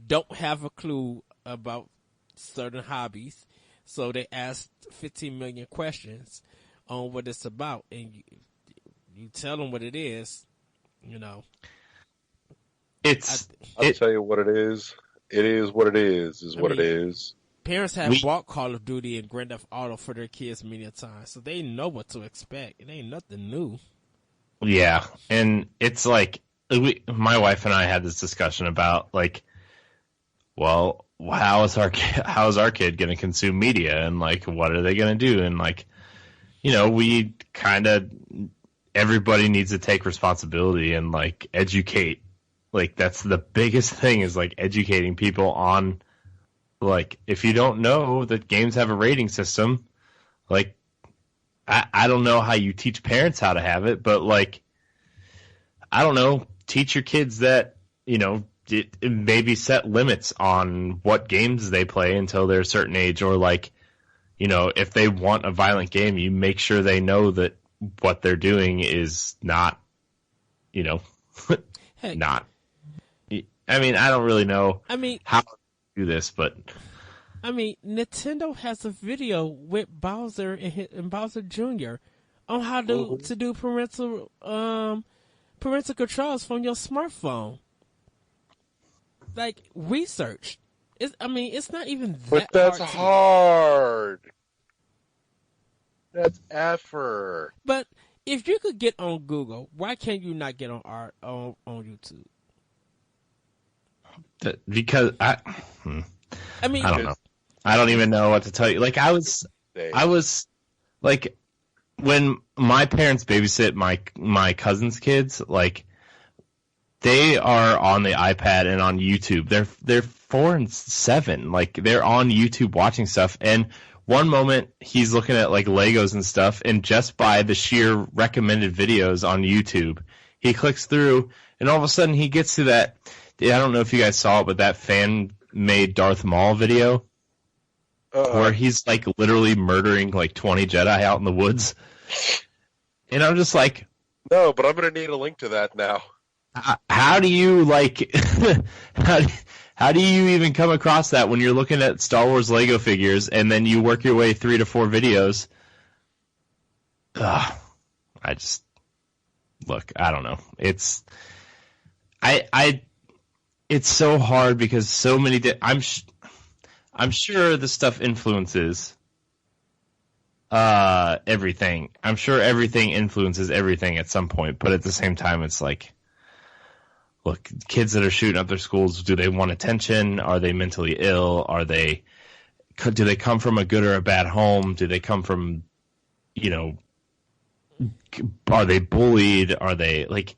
don't have a clue about certain hobbies. So they ask 15 million questions on what it's about, and you tell them what it is, I'll tell you what it is. It is what it is what it is. Parents have bought Call of Duty and Grand Theft Auto for their kids many times, so they know what to expect. It ain't nothing new. Yeah, and it's like, my wife and I had this discussion about, well, how is our kid going to consume media, and what are they going to do, and we kind of, everybody needs to take responsibility and educate. That's the biggest thing, is educating people on, if you don't know that games have a rating system, I don't know how you teach parents how to have it, but I don't know, teach your kids that, maybe set limits on what games they play until they're a certain age, or if they want a violent game, you make sure they know that what they're doing is not, not. I don't really know how to do this, but Nintendo has a video with Bowser and Bowser Jr. on how to do parental controls from your smartphone. Research. It's not even that. But that's hard. That's effort. But if you could get on Google, why can't you not get on YouTube? Because I don't know. I don't even know what to tell you. I was when my parents babysit my cousin's kids, They are on the iPad and on YouTube. They're 4 and 7. Like, they're on YouTube watching stuff. And one moment he's looking at like Legos and stuff, and just by the sheer recommended videos on YouTube, he clicks through, and all of a sudden he gets to that. I don't know if you guys saw it, but that fan-made Darth Maul video where he's like literally murdering like 20 Jedi out in the woods. And I'm just like, no, but I'm going to need a link to that now. How do you like? How do you even come across that when you're looking at Star Wars Lego figures and then you work your way 3 to 4 videos? I don't know. It's so hard because so many. I'm sure the stuff influences everything. I'm sure everything influences everything at some point, but at the same time, it's like, look, kids that are shooting up their schools, do they want attention? Are they mentally ill? Do they come from a good or a bad home? Do they come from, are they bullied? Are they like,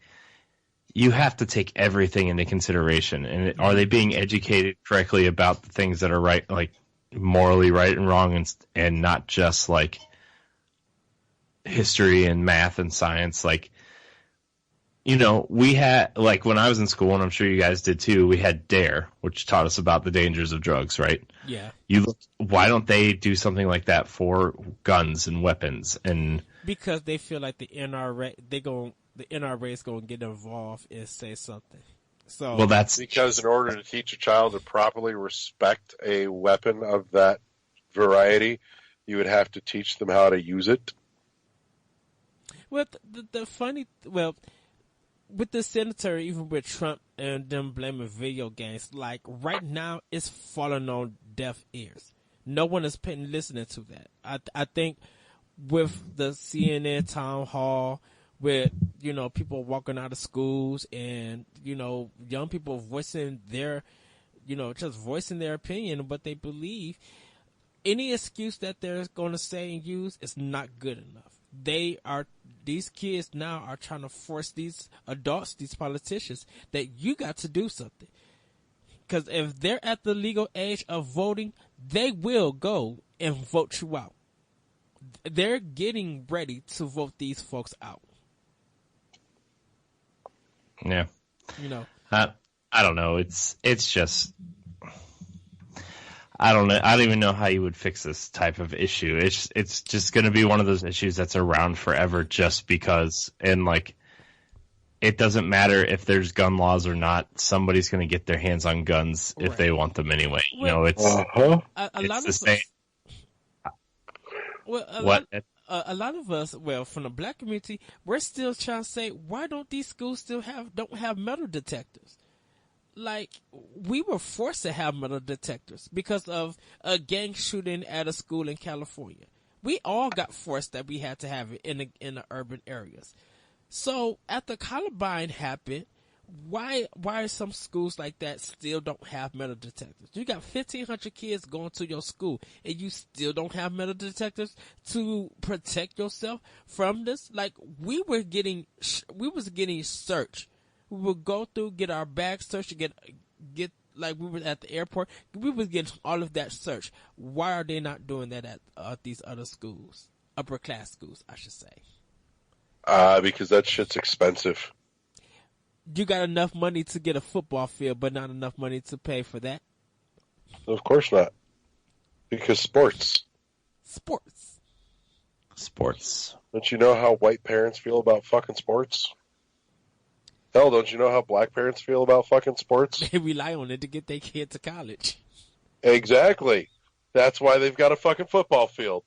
you have to take everything into consideration. And are they being educated correctly about the things that are right, like morally right and wrong, and not just like history and math and science? Like, we had, like, when I was in school, and I'm sure you guys did too, we had DARE, which taught us about the dangers of drugs, right? Yeah. Why don't they do something like that for guns and weapons? And because they feel like the NRA is going to get involved and say something. So, well, that's because in order to teach a child to properly respect a weapon of that variety, you would have to teach them how to use it. Well, with the senator, even with Trump and them blaming video games, like right now it's falling on deaf ears. No one is listening to that. I think with the CNN town hall, with people walking out of schools and young people voicing their just voicing their opinion of what they believe, any excuse that they're going to say and use is not good enough. These kids now are trying to force these adults, these politicians, that you got to do something. Because if they're at the legal age of voting, they will go and vote you out. They're getting ready to vote these folks out. Yeah. I don't know. It's just, I don't know. I don't even know how you would fix this type of issue. It's just going to be one of those issues that's around forever just because. And like, it doesn't matter if there's gun laws or not. Somebody's going to get their hands on guns if they want them anyway. It's the same. A lot of us, from the black community, we're still trying to say, why don't these schools don't have metal detectors? Like, we were forced to have metal detectors because of a gang shooting at a school in California. We all got forced that we had to have it in the urban areas. So after Columbine happened, why some schools like that still don't have metal detectors? You got 1,500 kids going to your school, and you still don't have metal detectors to protect yourself from this. Like, we was getting searched. We would go through, get our bags searched, get like we were at the airport. We was getting all of that searched. Why are they not doing that at these other schools, upper class schools, I should say? Because that shit's expensive. You got enough money to get a football field, but not enough money to pay for that? Of course not. Because sports. Don't you know how white parents feel about fucking sports? Hell, don't you know how black parents feel about fucking sports? They rely on it to get their kid to college. Exactly. That's why they've got a fucking football field.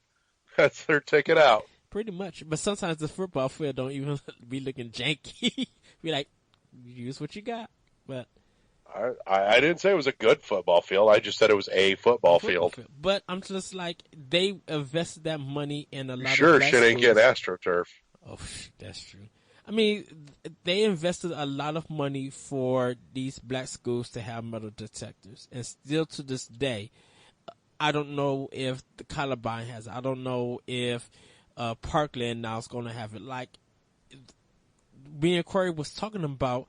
That's their ticket out. Pretty much. But sometimes the football field don't even be looking janky. Be like, use what you got. But I didn't say it was a good football field. I just said it was a football field. But I'm just like, they invested that money in a lot sure, of shit ain't getting AstroTurf. Oh, that's true. I mean, they invested a lot of money for these black schools to have metal detectors. And still to this day, I don't know if the Columbine has it. I don't know if Parkland now is going to have it. Like, me and Corey was talking about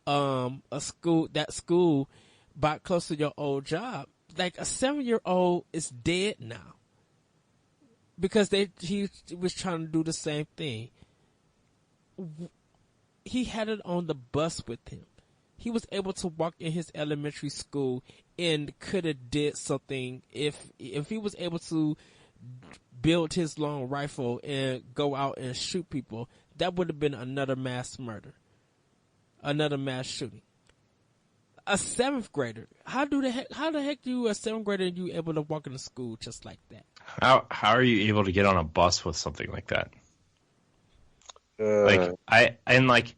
that school by close to your old job. Like a 7-year-old is dead now because he was trying to do the same thing. He had it on the bus with him. He was able to walk in his elementary school and could have did something if he was able to build his long rifle and go out and shoot people. That would have been another mass murder, another mass shooting. A 7th grader. How the heck you a 7th grader and you able to walk into school just like that? How are you able to get on a bus with something like that? Like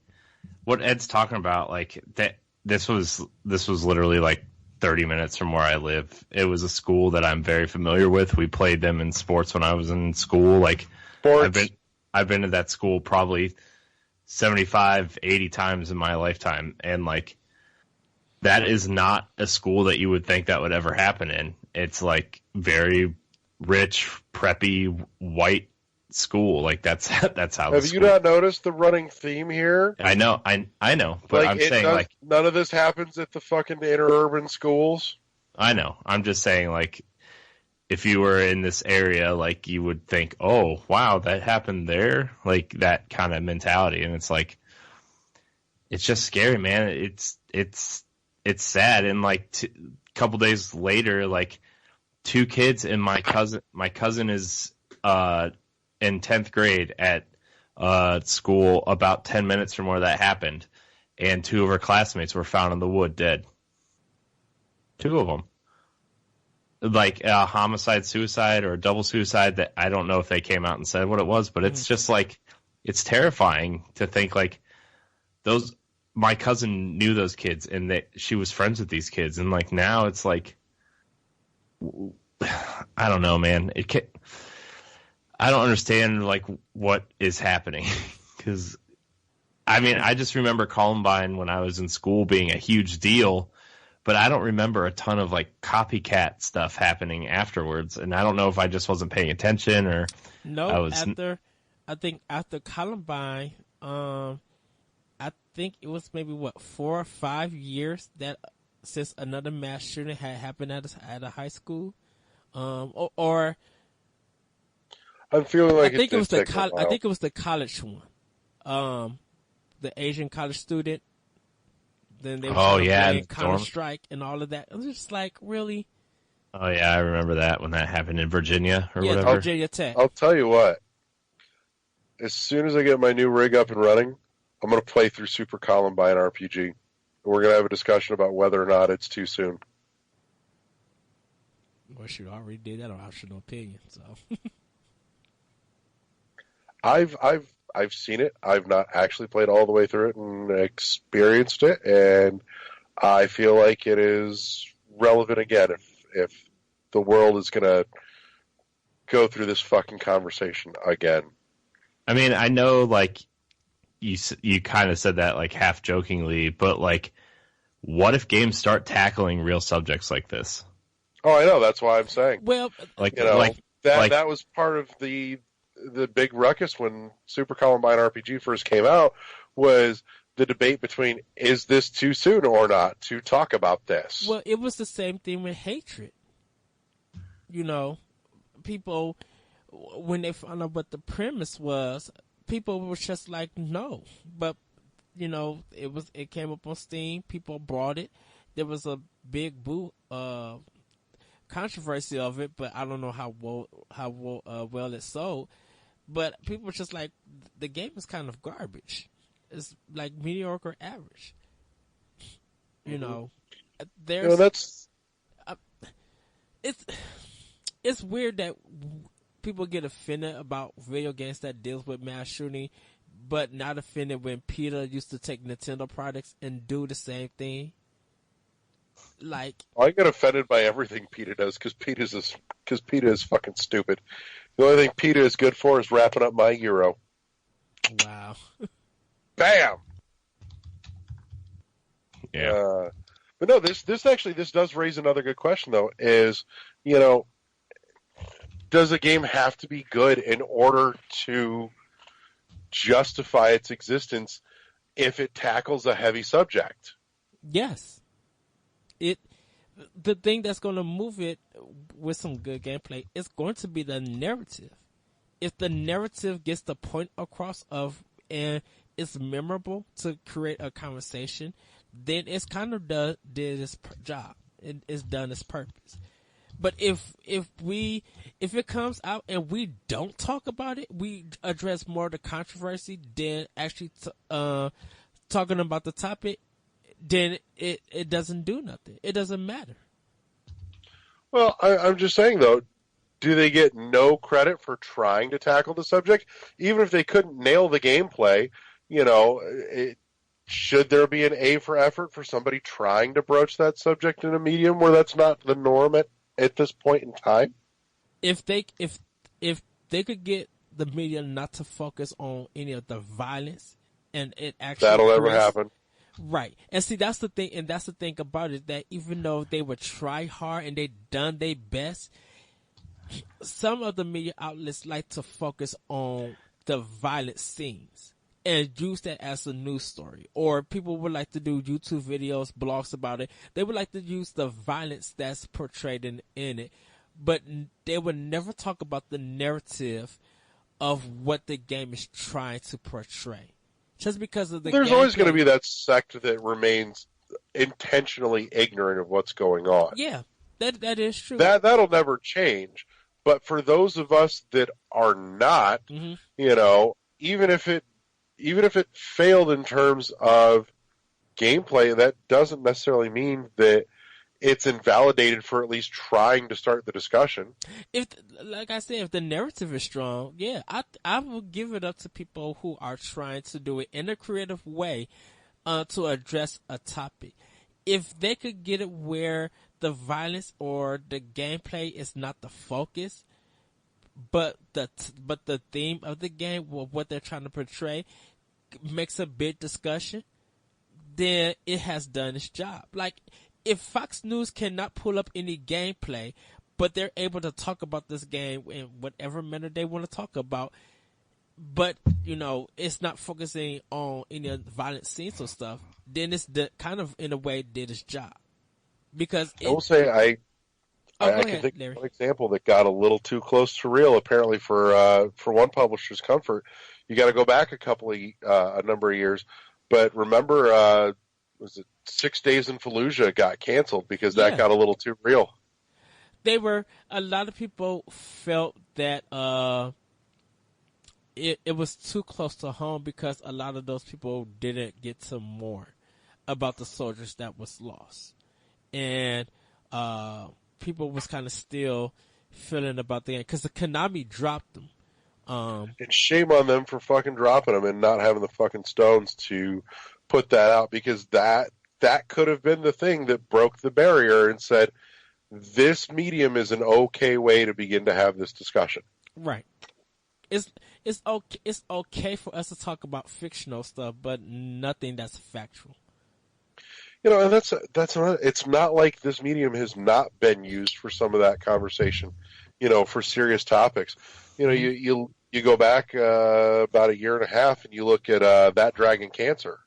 what Ed's talking about, like that. This was literally like 30 minutes from where I live. It was a school that I'm very familiar with. We played them in sports when I was in school. Like sports. I've been to that school probably 75, 80 times in my lifetime, and like that is not a school that you would think that would ever happen in. It's like very rich, preppy, white school. Like that's how. Have you not noticed the running theme here? I know, but I'm saying like none of this happens at the fucking interurban schools. I know. I'm just saying, like, if you were in this area, like, you would think, oh, wow, that happened there, like that kind of mentality, and it's like, it's just scary, man. It's sad, and like a couple days later, like 2 kids and my cousin is in 10th grade at school about 10 minutes from where that happened, and 2 of her classmates were found in the wood dead. 2 of them. Like a homicide, suicide, or a double suicide that I don't know if they came out and said what it was, but it's just like, it's terrifying to think like my cousin knew those kids and that she was friends with these kids. And like now it's like, I don't know, man. I don't understand like what is happening because I mean, I just remember Columbine when I was in school being a huge deal, but I don't remember a ton of like copycat stuff happening afterwards. And I don't know if I just wasn't paying attention or I think after Columbine, I think it was maybe 4 or 5 years that since another mass shooting had happened at a high school, or I'm feeling like I think it was the college one, the Asian college student. Then they were Counter-Strike and all of that. It was just like, really? Oh yeah, I remember that when that happened in Virginia or whatever. Virginia Tech. I'll tell you what. As soon as I get my new rig up and running, I'm going to play through Super Columbine RPG. And we're going to have a discussion about whether or not it's too soon. Well, shoot, I already did that on Optional Opinion, so. I've seen it. I've not actually played all the way through it and experienced it, and I feel like it is relevant again if the world is going to go through this fucking conversation again. I mean, I know, like, you kind of said that, like, half jokingly, but, like, what if games start tackling real subjects like this? Oh, I know. That's why I'm saying. Well, that was part of the big ruckus when Super Columbine RPG first came out was the debate between is this too soon or not to talk about this. Well, it was the same thing with hatred. You know, people, when they found out what the premise was, people were just like, no. But, you know, it came up on Steam. People bought it. There was a big controversy of it, but I don't know how well it sold. But people were just like, the game is kind of garbage. It's like mediocre average. You know, it's weird that people get offended about video games that deals with mass shooting, but not offended when PETA used to take Nintendo products and do the same thing. Like, I get offended by everything PETA does because PETA is fucking stupid. The only thing PETA is good for is wrapping up my Euro. Wow. Bam. Yeah. But no, this does raise another good question though. Is, you know, does a game have to be good in order to justify its existence if it tackles a heavy subject. Yes. The thing that's going to move it with some good gameplay is going to be the narrative. If the narrative gets the point across and it's memorable to create a conversation, then it's kind of did its job. It's done its purpose. But if it comes out and we don't talk about it, we address more of the controversy than actually talking about the topic, then it doesn't do nothing. It doesn't matter. Well, I'm just saying, though, do they get no credit for trying to tackle the subject? Even if they couldn't nail the gameplay, should there be an A for effort for somebody trying to broach that subject in a medium where that's not the norm at this point in time? If they could get the media not to focus on any of the violence, and it actually that'll never happen. Right. And see, that's the thing, and that's the thing about it, that even though they would try hard and they done their best, some of the media outlets like to focus on the violent scenes and use that as a news story. Or people would like to do YouTube videos, blogs about it. They would like to use the violence that's portrayed in it, but they would never talk about the narrative of what the game is trying to portray. Just because of there's always going to be that sect that remains intentionally ignorant of what's going on. Yeah, that is true. That'll never change. But for those of us that are not, mm-hmm. Even if it failed in terms of gameplay, that doesn't necessarily mean that it's invalidated for at least trying to start the discussion. Like I said, if the narrative is strong, yeah, I will give it up to people who are trying to do it in a creative way to address a topic. If they could get it where the violence or the gameplay is not the focus, but the theme of the game, what they're trying to portray, makes a big discussion, then it has done its job. Like, if Fox News cannot pull up any gameplay, but they're able to talk about this game in whatever manner they want to talk about, but, it's not focusing on any violent scenes or stuff, then it's kind of, in a way, did its job. Because I will say, I can think of an example that got a little too close to real, apparently, for one publisher's comfort. You got to go back a number of years, but remember, was it 6 Days in Fallujah got canceled because that got a little too real. A lot of people felt that it was too close to home because a lot of those people didn't get to mourn about the soldiers that was lost. And people was kind of still feeling about the game because the Konami dropped them. And shame on them for fucking dropping them and not having the fucking stones to put that out, because that could have been the thing that broke the barrier and said, this medium is an okay way to begin to have this discussion. Right. It's okay for us to talk about fictional stuff, but nothing that's factual. And that's another, it's not like this medium has not been used for some of that conversation, for serious topics. You go back about a year and a half and you look at That Dragon Cancer.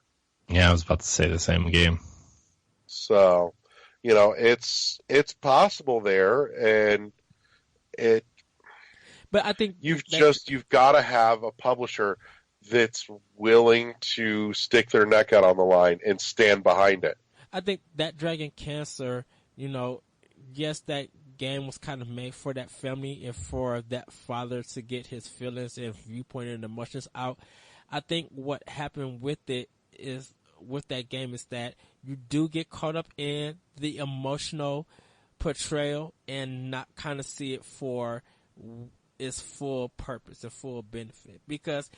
Yeah, I was about to say the same game. So, it's possible there, and it. But I think you've got to have a publisher that's willing to stick their neck out on the line and stand behind it. I think That Dragon Cancer, yes, that game was kind of made for that family and for that father to get his feelings and viewpoint and emotions out. I think what happened with that game is that you do get caught up in the emotional portrayal and not kind of see it for its full purpose and full benefit, because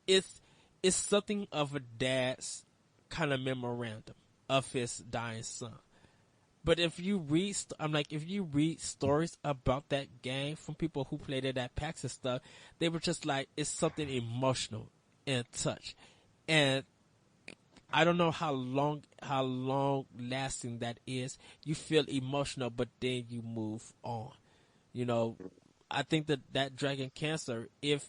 it's something of a dad's kind of memorandum of his dying son. But if you read stories about that game from people who played it at PAX and stuff, they were just like, it's something emotional and touch. And I don't know how long lasting that is. You feel emotional, but then you move on. I think that Dragon Cancer, if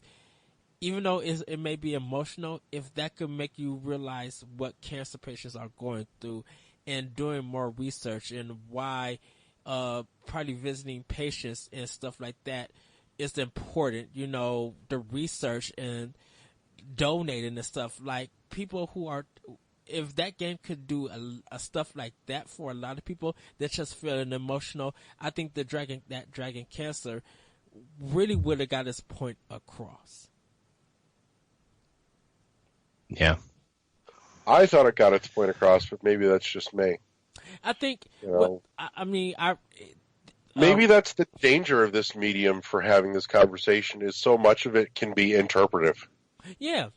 even though it may be emotional, if that could make you realize what cancer patients are going through and doing more research and why probably visiting patients and stuff like that is important, you know, the research and donating and stuff, like people who are, if that game could do a stuff like that for a lot of people that's just feeling emotional, I think Dragon Cancer really would have got its point across. Yeah. I thought it got its point across, but maybe that's just me. I think, maybe that's the danger of this medium for having this conversation, is so much of it can be interpretive. Yeah,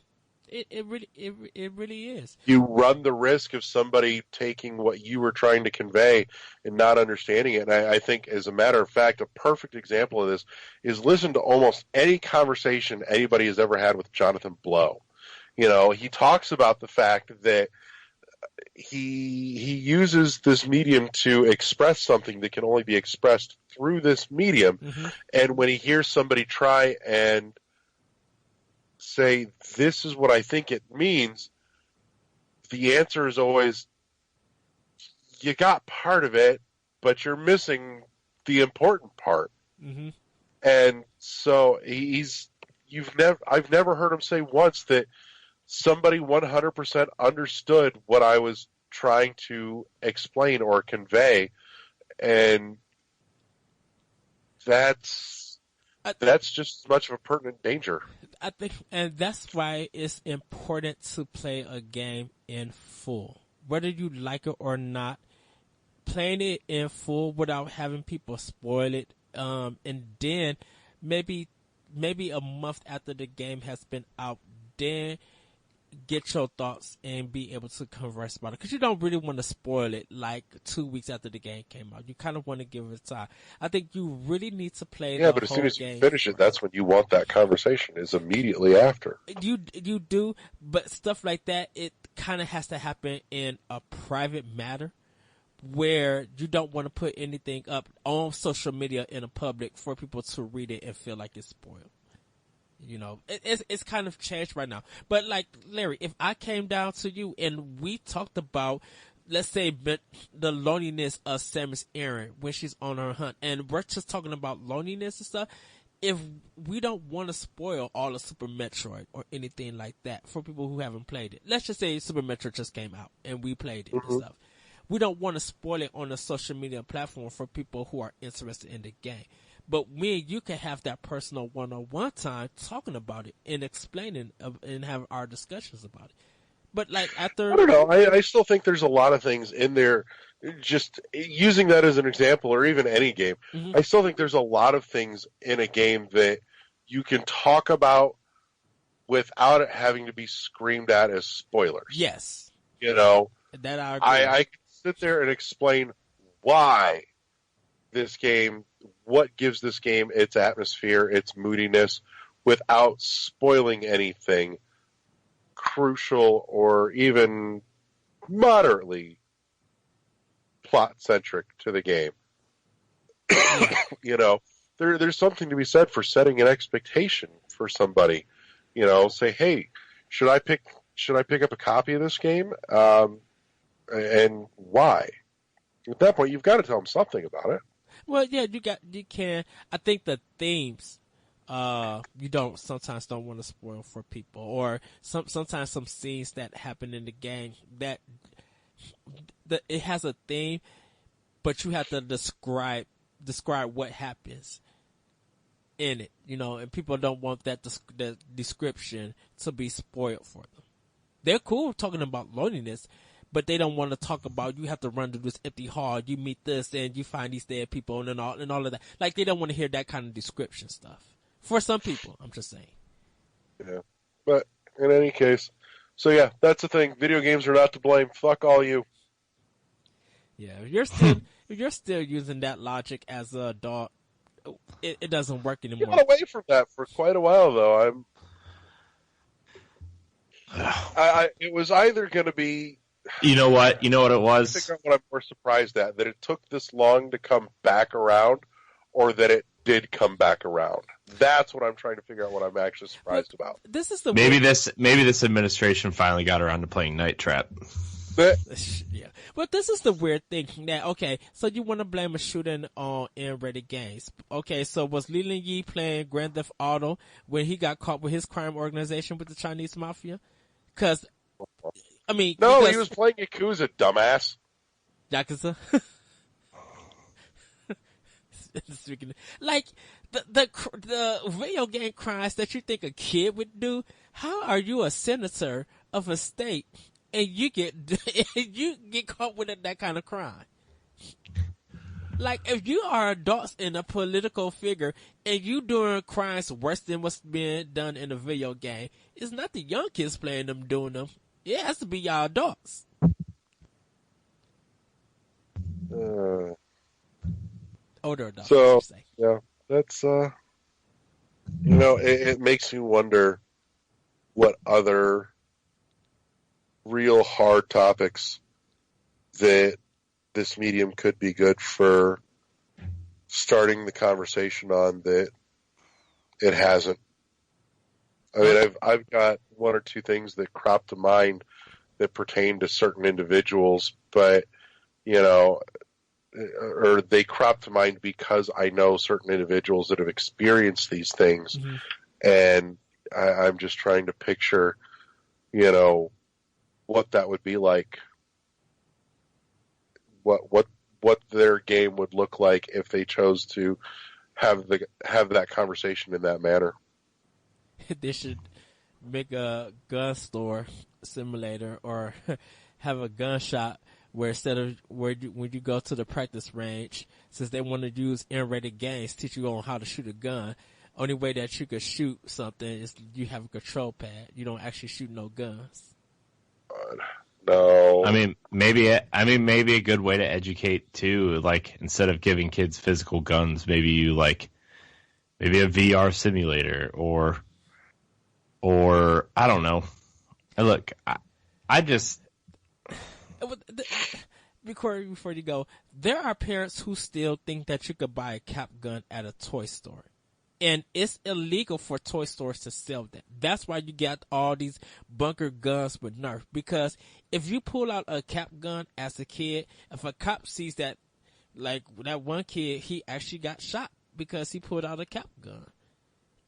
it really is. You run the risk of somebody taking what you were trying to convey and not understanding it. And I think, as a matter of fact, a perfect example of this is listen to almost any conversation anybody has ever had with Jonathan Blow. You know, he talks about the fact that he uses this medium to express something that can only be expressed through this medium. Mm-hmm. And when he hears somebody try and say, this is what I think it means, the answer is always, you got part of it, but you're missing the important part. Mm-hmm. And so I've never heard him say once that somebody 100% understood what I was trying to explain or convey, and that's just as much of a pertinent danger. I think, and that's why it's important to play a game in full, whether you like it or not. Playing it in full without having people spoil it, and then maybe a month after the game has been out, then get your thoughts and be able to converse about it, because you don't really want to spoil it like 2 weeks after the game came out. You kind of want to give it time. I think you really need to play but as soon as you finish it, that's when you want that conversation, is immediately after. You do, but stuff like that, it kind of has to happen in a private matter where you don't want to put anything up on social media in a public for people to read it and feel like it's spoiled. You know, it's kind of changed right now. But like, Larry, if I came down to you and we talked about, let's say, the loneliness of Samus Aran when she's on her hunt, and we're just talking about loneliness and stuff, if we don't want to spoil all of Super Metroid or anything like that for people who haven't played it, let's just say Super Metroid just came out and we played it and stuff. We don't want to spoil it on a social media platform for people who are interested in the game. But me and you can have that personal one-on-one time talking about it and explaining and have our discussions about it. But like after, I don't know. I still think there's a lot of things in there. Just using that as an example, or even any game, I still think there's a lot of things in a game that you can talk about without it having to be screamed at as spoilers. Yes, you know, that I can sit there and explain why this game. What gives this game its atmosphere, its moodiness, without spoiling anything crucial or even moderately plot-centric to the game. You know, there's something to be said for setting an expectation for somebody. You know, say, hey, should I pick up a copy of this game, and why? At that point, you've got to tell them something about it. Well, yeah, you can. I think the themes, you sometimes don't want to spoil for people, or sometimes some scenes that happen in the game that it has a theme, but you have to describe what happens in it, you know, and people don't want the description to be spoiled for them. They're cool talking about loneliness, but they don't want to talk about, you have to run through this empty hall, you meet this, and you find these dead people, and all of that. Like, they don't want to hear that kind of description stuff. For some people, I'm just saying. Yeah. But, in any case, so yeah, that's the thing. Video games are not to blame. Fuck all you. Yeah, if you're still using that logic as an adult, it doesn't work anymore. You got away from that for quite a while, though. It was either going to be... You know what it was? I think what I'm more surprised at, that it took this long to come back around, or that it did come back around. That's what I'm trying to figure out. What I'm actually surprised about. This is the maybe this administration finally got around to playing Night Trap. Yeah, but this is the weird thing. Now, okay, so you want to blame a shooting on M-rated games? Okay, so was Leland Yee playing Grand Theft Auto when he got caught with his crime organization with the Chinese mafia? Because he was playing Yakuza, dumbass. Yakuza. Like the video game crimes that you think a kid would do. How are you a senator of a state and you get caught with that kind of crime? Like, if you are adults and a political figure and you doing crimes worse than what's being done in a video game, it's not the young kids playing them doing them. It has to be y'all adults. Older adults. So, yeah, that's, it makes me wonder what other real hard topics that this medium could be good for starting the conversation on that it hasn't. I mean, I've got one or two things that crop to mind that pertain to certain individuals, but, or they crop to mind because I know certain individuals that have experienced these things, mm-hmm. and I'm just trying to picture, what that would be like, what their game would look like if they chose to have that conversation in that manner. They should make a gun store simulator or have a gun shop where instead of when you go to the practice range, since they want to use M-rated games, teach you on how to shoot a gun. Only way that you could shoot something is you have a control pad. You don't actually shoot no guns. No. I mean, maybe a good way to educate too. Like, instead of giving kids physical guns, maybe a VR simulator or I don't know. Look, I just before you go, there are parents who still think that you could buy a cap gun at a toy store. And it's illegal for toy stores to sell that. That's why you got all these bunker guns with Nerf. Because if you pull out a cap gun as a kid, if a cop sees that, like that one kid, he actually got shot because he pulled out a cap gun.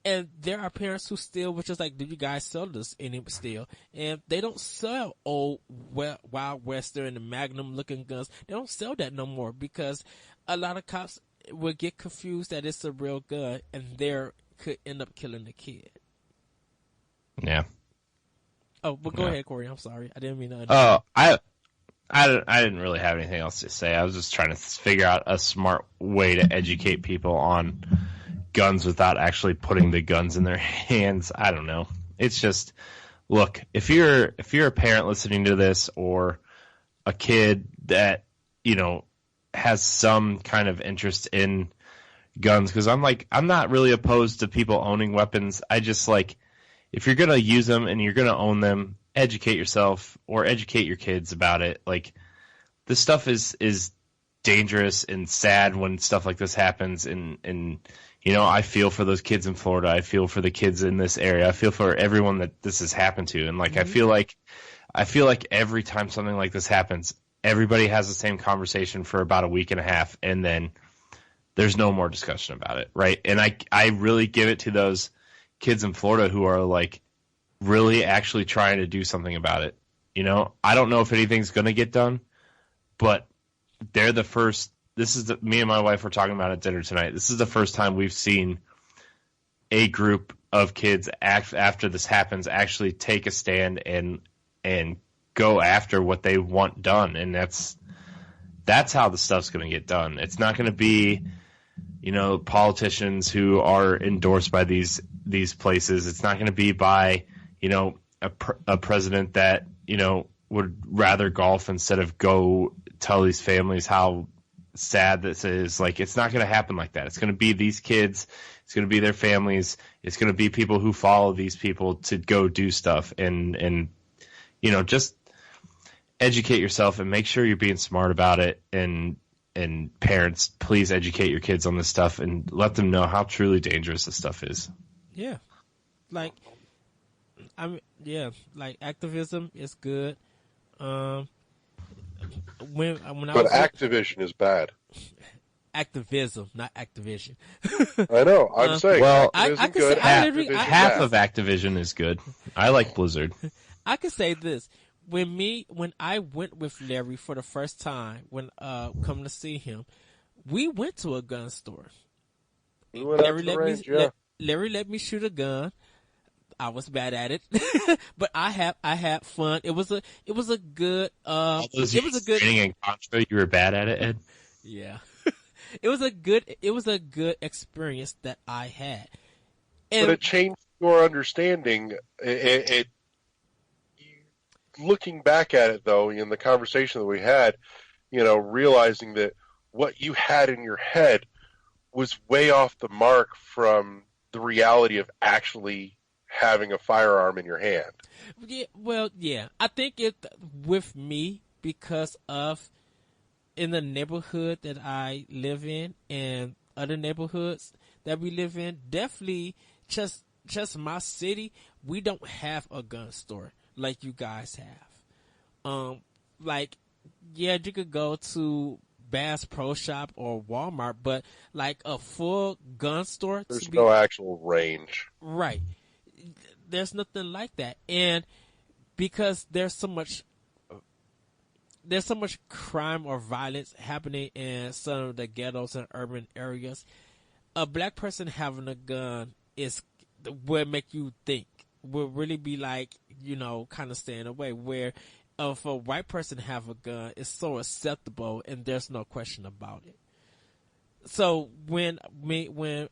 And there are parents who still, which is like, do you guys sell this still? And they don't sell old Wild Western and Magnum looking guns. They don't sell that no more because a lot of cops will get confused that it's a real gun and there could end up killing the kid. Yeah. Oh, but go ahead, Corey. I'm sorry. I didn't mean to. Oh, I didn't really have anything else to say. I was just trying to figure out a smart way to educate people on guns without actually putting the guns in their hands. I don't know. It's just, look, if you're a parent listening to this or a kid that, has some kind of interest in guns, because I'm not really opposed to people owning weapons. I just if you're going to use them and you're going to own them, educate yourself or educate your kids about it. Like, this stuff is dangerous and sad when stuff like this happens. And I feel for those kids in Florida. I feel for the kids in this area. I feel for everyone that this has happened to. And mm-hmm. I feel like every time something like this happens, everybody has the same conversation for about a week and a half, and then there's no more discussion about it, right? And I really give it to those kids in Florida who are really actually trying to do something about it. I don't know if anything's going to get done, but they're the first. Me and my wife were talking about it at dinner tonight. This is the first time we've seen a group of kids after this happens actually take a stand and go after what they want done, and that's how the stuff's going to get done. It's not going to be, politicians who are endorsed by these places. It's not going to be by, a president that would rather golf instead of go tell these families how sad this is. It's not going to happen like that. It's going to be these kids. It's going to be their families. It's going to be people who follow these people to go do stuff and just educate yourself and make sure you're being smart about it. And, parents, please educate your kids on this stuff and let them know how truly dangerous this stuff is. Yeah. Like, like activism is good. When Activision is bad. Activism, not Activision. I know. I'm saying. Well, Activision good. Half of Activision is good. I like Blizzard. I could say this: when I went with Larry for the first time, when coming to see him, we went to a gun store. Larry let me shoot a gun. I was bad at it, but I had fun. It was a good training in Contra. You were bad at it, Ed. Yeah, it was a good experience that I had. And, but it changed your understanding. Looking back at it, though, in the conversation that we had, realizing that what you had in your head was way off the mark from the reality of actually having a firearm in your hand. Yeah, well, yeah. I think with me, because of in the neighborhood that I live in and other neighborhoods that we live in, definitely just my city, we don't have a gun store like you guys have. You could go to Bass Pro Shop or Walmart, but like a full gun store, there's no actual range. Right. There's nothing like that. And because there's so much crime or violence happening in some of the ghettos and urban areas, a black person having a gun will make you think, will really be like, kind of staying away, where if a white person have a gun, it's so acceptable and there's no question about it. So when we went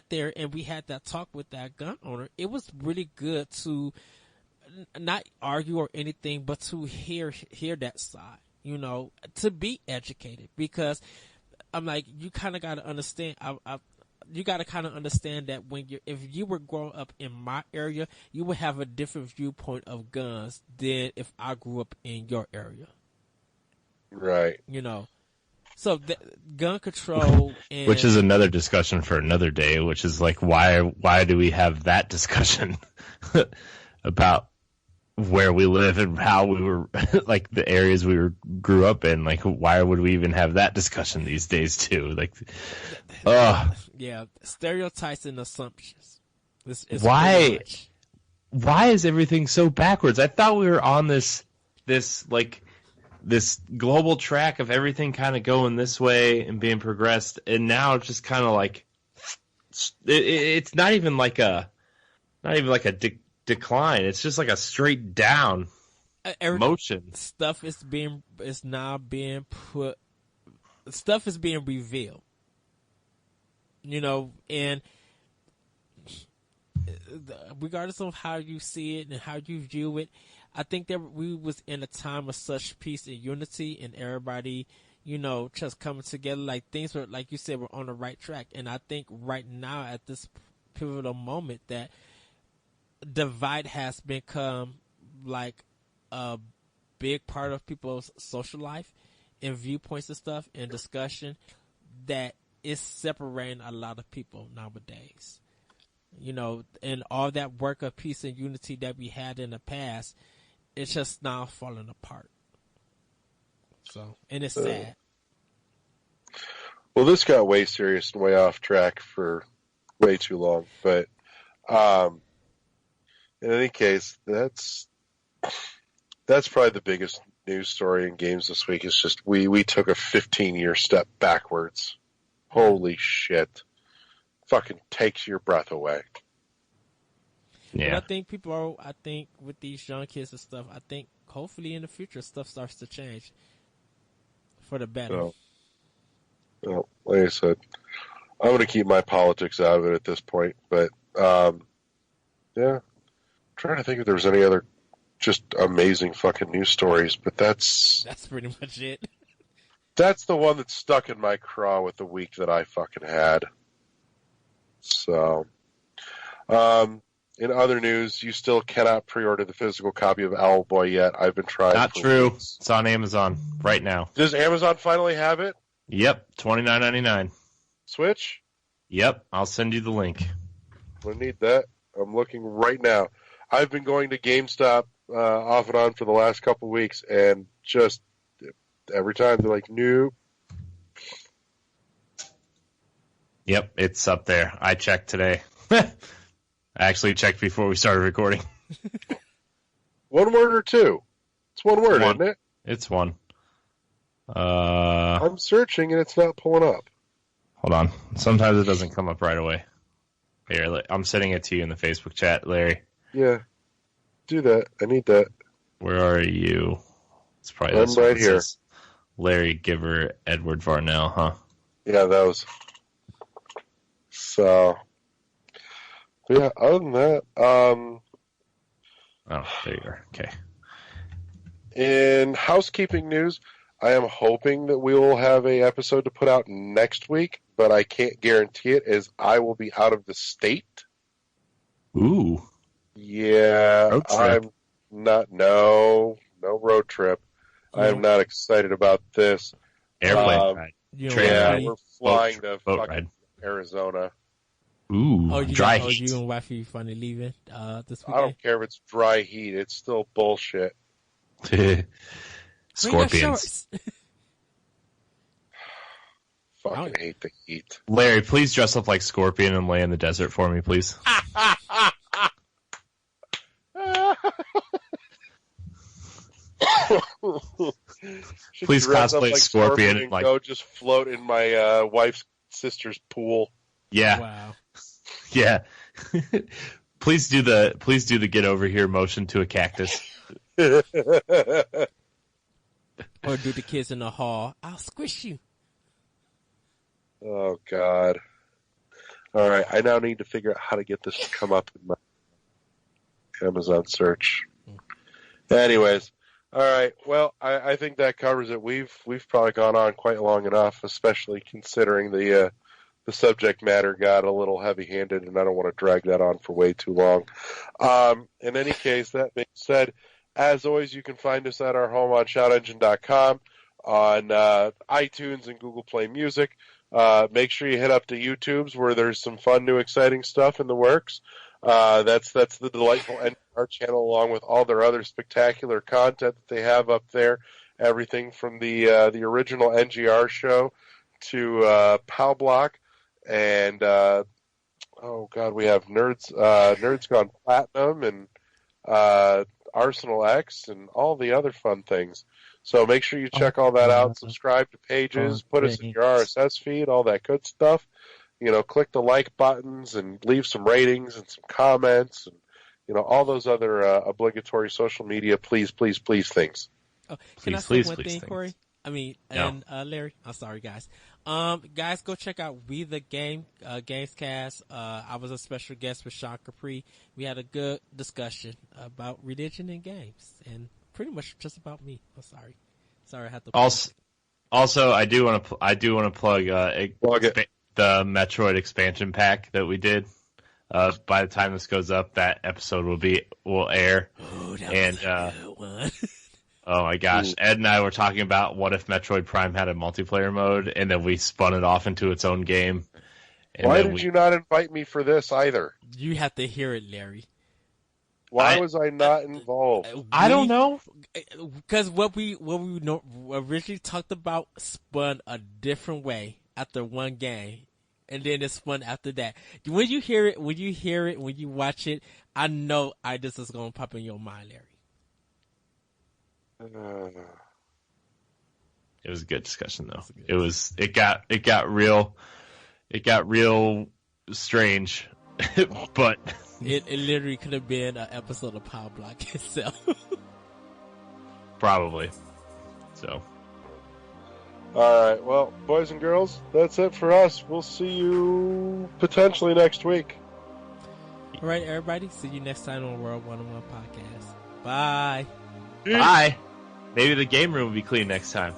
there and we had that talk with that gun owner, it was really good to not argue or anything, but to hear that side, to be educated, because I'm like, you kind of got to understand. You got to kind of understand that if you were growing up in my area, you would have a different viewpoint of guns than if I grew up in your area. Right. So gun control, which is another discussion for another day. Which is like, why do we have that discussion about where we live and how we were, like the areas we grew up in? Like, why would we even have that discussion these days too? Like, yeah, stereotypes and assumptions. Why is everything so backwards? I thought we were on this global track of everything kind of going this way and being progressed, and now it's just kind of like it's not even like a decline. It's just like a straight down motion. Stuff is being revealed. And regardless of how you see it and how you view it, I think that we was in a time of such peace and unity, and everybody, just coming together. Like, things were, like you said, were on the right track. And I think right now, at this pivotal moment, that divide has become like a big part of people's social life and viewpoints and stuff and discussion, that is separating a lot of people nowadays. And all that work of peace and unity that we had in the past, it's just now falling apart. So, and it's sad. Well, this got way serious and way off track for way too long. But in any case, that's probably the biggest news story in games this week. Is just we took a 15-year step backwards. Holy shit! Fucking takes your breath away. Yeah. But I think with these young kids and stuff, I think hopefully in the future stuff starts to change for the better. Well, like I said, I'm going to keep my politics out of it at this point. But yeah, I'm trying to think if there's any other just amazing fucking news stories. But that's pretty much it. That's the one that's stuck in my craw with the week that I fucking had. So, in other news, you still cannot pre-order the physical copy of Owlboy yet. I've been trying. Not true. Weeks. It's on Amazon right now. Does Amazon finally have it? Yep, $29.99. Switch? Yep, I'll send you the link. I need that. I'm looking right now. I've been going to GameStop off and on for the last couple of weeks, and just every time they're like, nope. Yep, it's up there. I checked today. I actually checked before we started recording. One word or two? It's one word, isn't it? It's one. I'm searching and it's not pulling up. Hold on. Sometimes it doesn't come up right away. Here, I'm sending it to you in the Facebook chat, Larry. Yeah. Do that. I need that. Where are you? It's probably I'm right here. Larry Giver, Edward Varnell, huh? Yeah, those. So, yeah, other than that, oh, there you are. Okay. In housekeeping news, I am hoping that we will have a episode to put out next week, but I can't guarantee it as I will be out of the state. Ooh. Yeah, road trip. I'm not, no road trip. I am not excited about this. Airplane ride. We're flying to fucking ride. Arizona. Ooh, dry heat. You and wifey finally leaving this weekend? I don't care if it's dry heat. It's still bullshit. Scorpions. Fucking hate the heat. Larry, please dress up like Scorpion and lay in the desert for me, please. Please cosplay like Scorpion and go just float in my wife's sister's pool. Yeah. Wow. Yeah. Please do the get over here motion to a cactus. Or do the kids in the hall. I'll squish you. Oh, God. All right. I now need to figure out how to get this to come up in my Amazon search. Anyways. All right. Well, I think that covers it. We've probably gone on quite long enough, especially considering the subject matter got a little heavy-handed, and I don't want to drag that on for way too long. In any case, that being said, as always, you can find us at our home on shoutengine.com, on iTunes and Google Play Music. Make sure you hit up the YouTubes where there's some fun, new, exciting stuff in the works. That's the delightful NPR channel, along with all their other spectacular content that they have up there. Everything from the original NGR show to Pow Block, and oh God, we have Nerds Gone Platinum and Arsenal X and all the other fun things. So make sure you check all that out. Subscribe to pages, put us in your RSS feed, all that good stuff. You know, click the like buttons and leave some ratings and some comments and, you know, all those other obligatory social media please things. Oh, can I say one thing, Corey? I mean, and Larry, I'm sorry, guys. Guys, go check out We the Game, Gamescast. I was a special guest with Sean Capri. We had a good discussion about religion in games and pretty much just about me. I'm sorry. Sorry, I had to. Also, I do want to plug the Metroid expansion pack that we did. By the time this goes up, that episode will air. Oh, that was a good one. Oh my gosh. Ed and I were talking about what if Metroid Prime had a multiplayer mode, and then we spun it off into its own game. Why did you not invite me for this either? You have to hear it, Larry. Why was I not involved? I don't know. Because what we originally talked about spun a different way after one game, and then it spun after that. When you hear it, when you watch it, I know this is going to pop in your mind, Larry. It was a good discussion, though. It got real strange, but it literally could have been an episode of Power Block itself. Probably. So. All right. Well, boys and girls, that's it for us. We'll see you potentially next week. All right, everybody. See you next time on World 101 Podcast. Bye. Bye. Maybe the game room will be clean next time.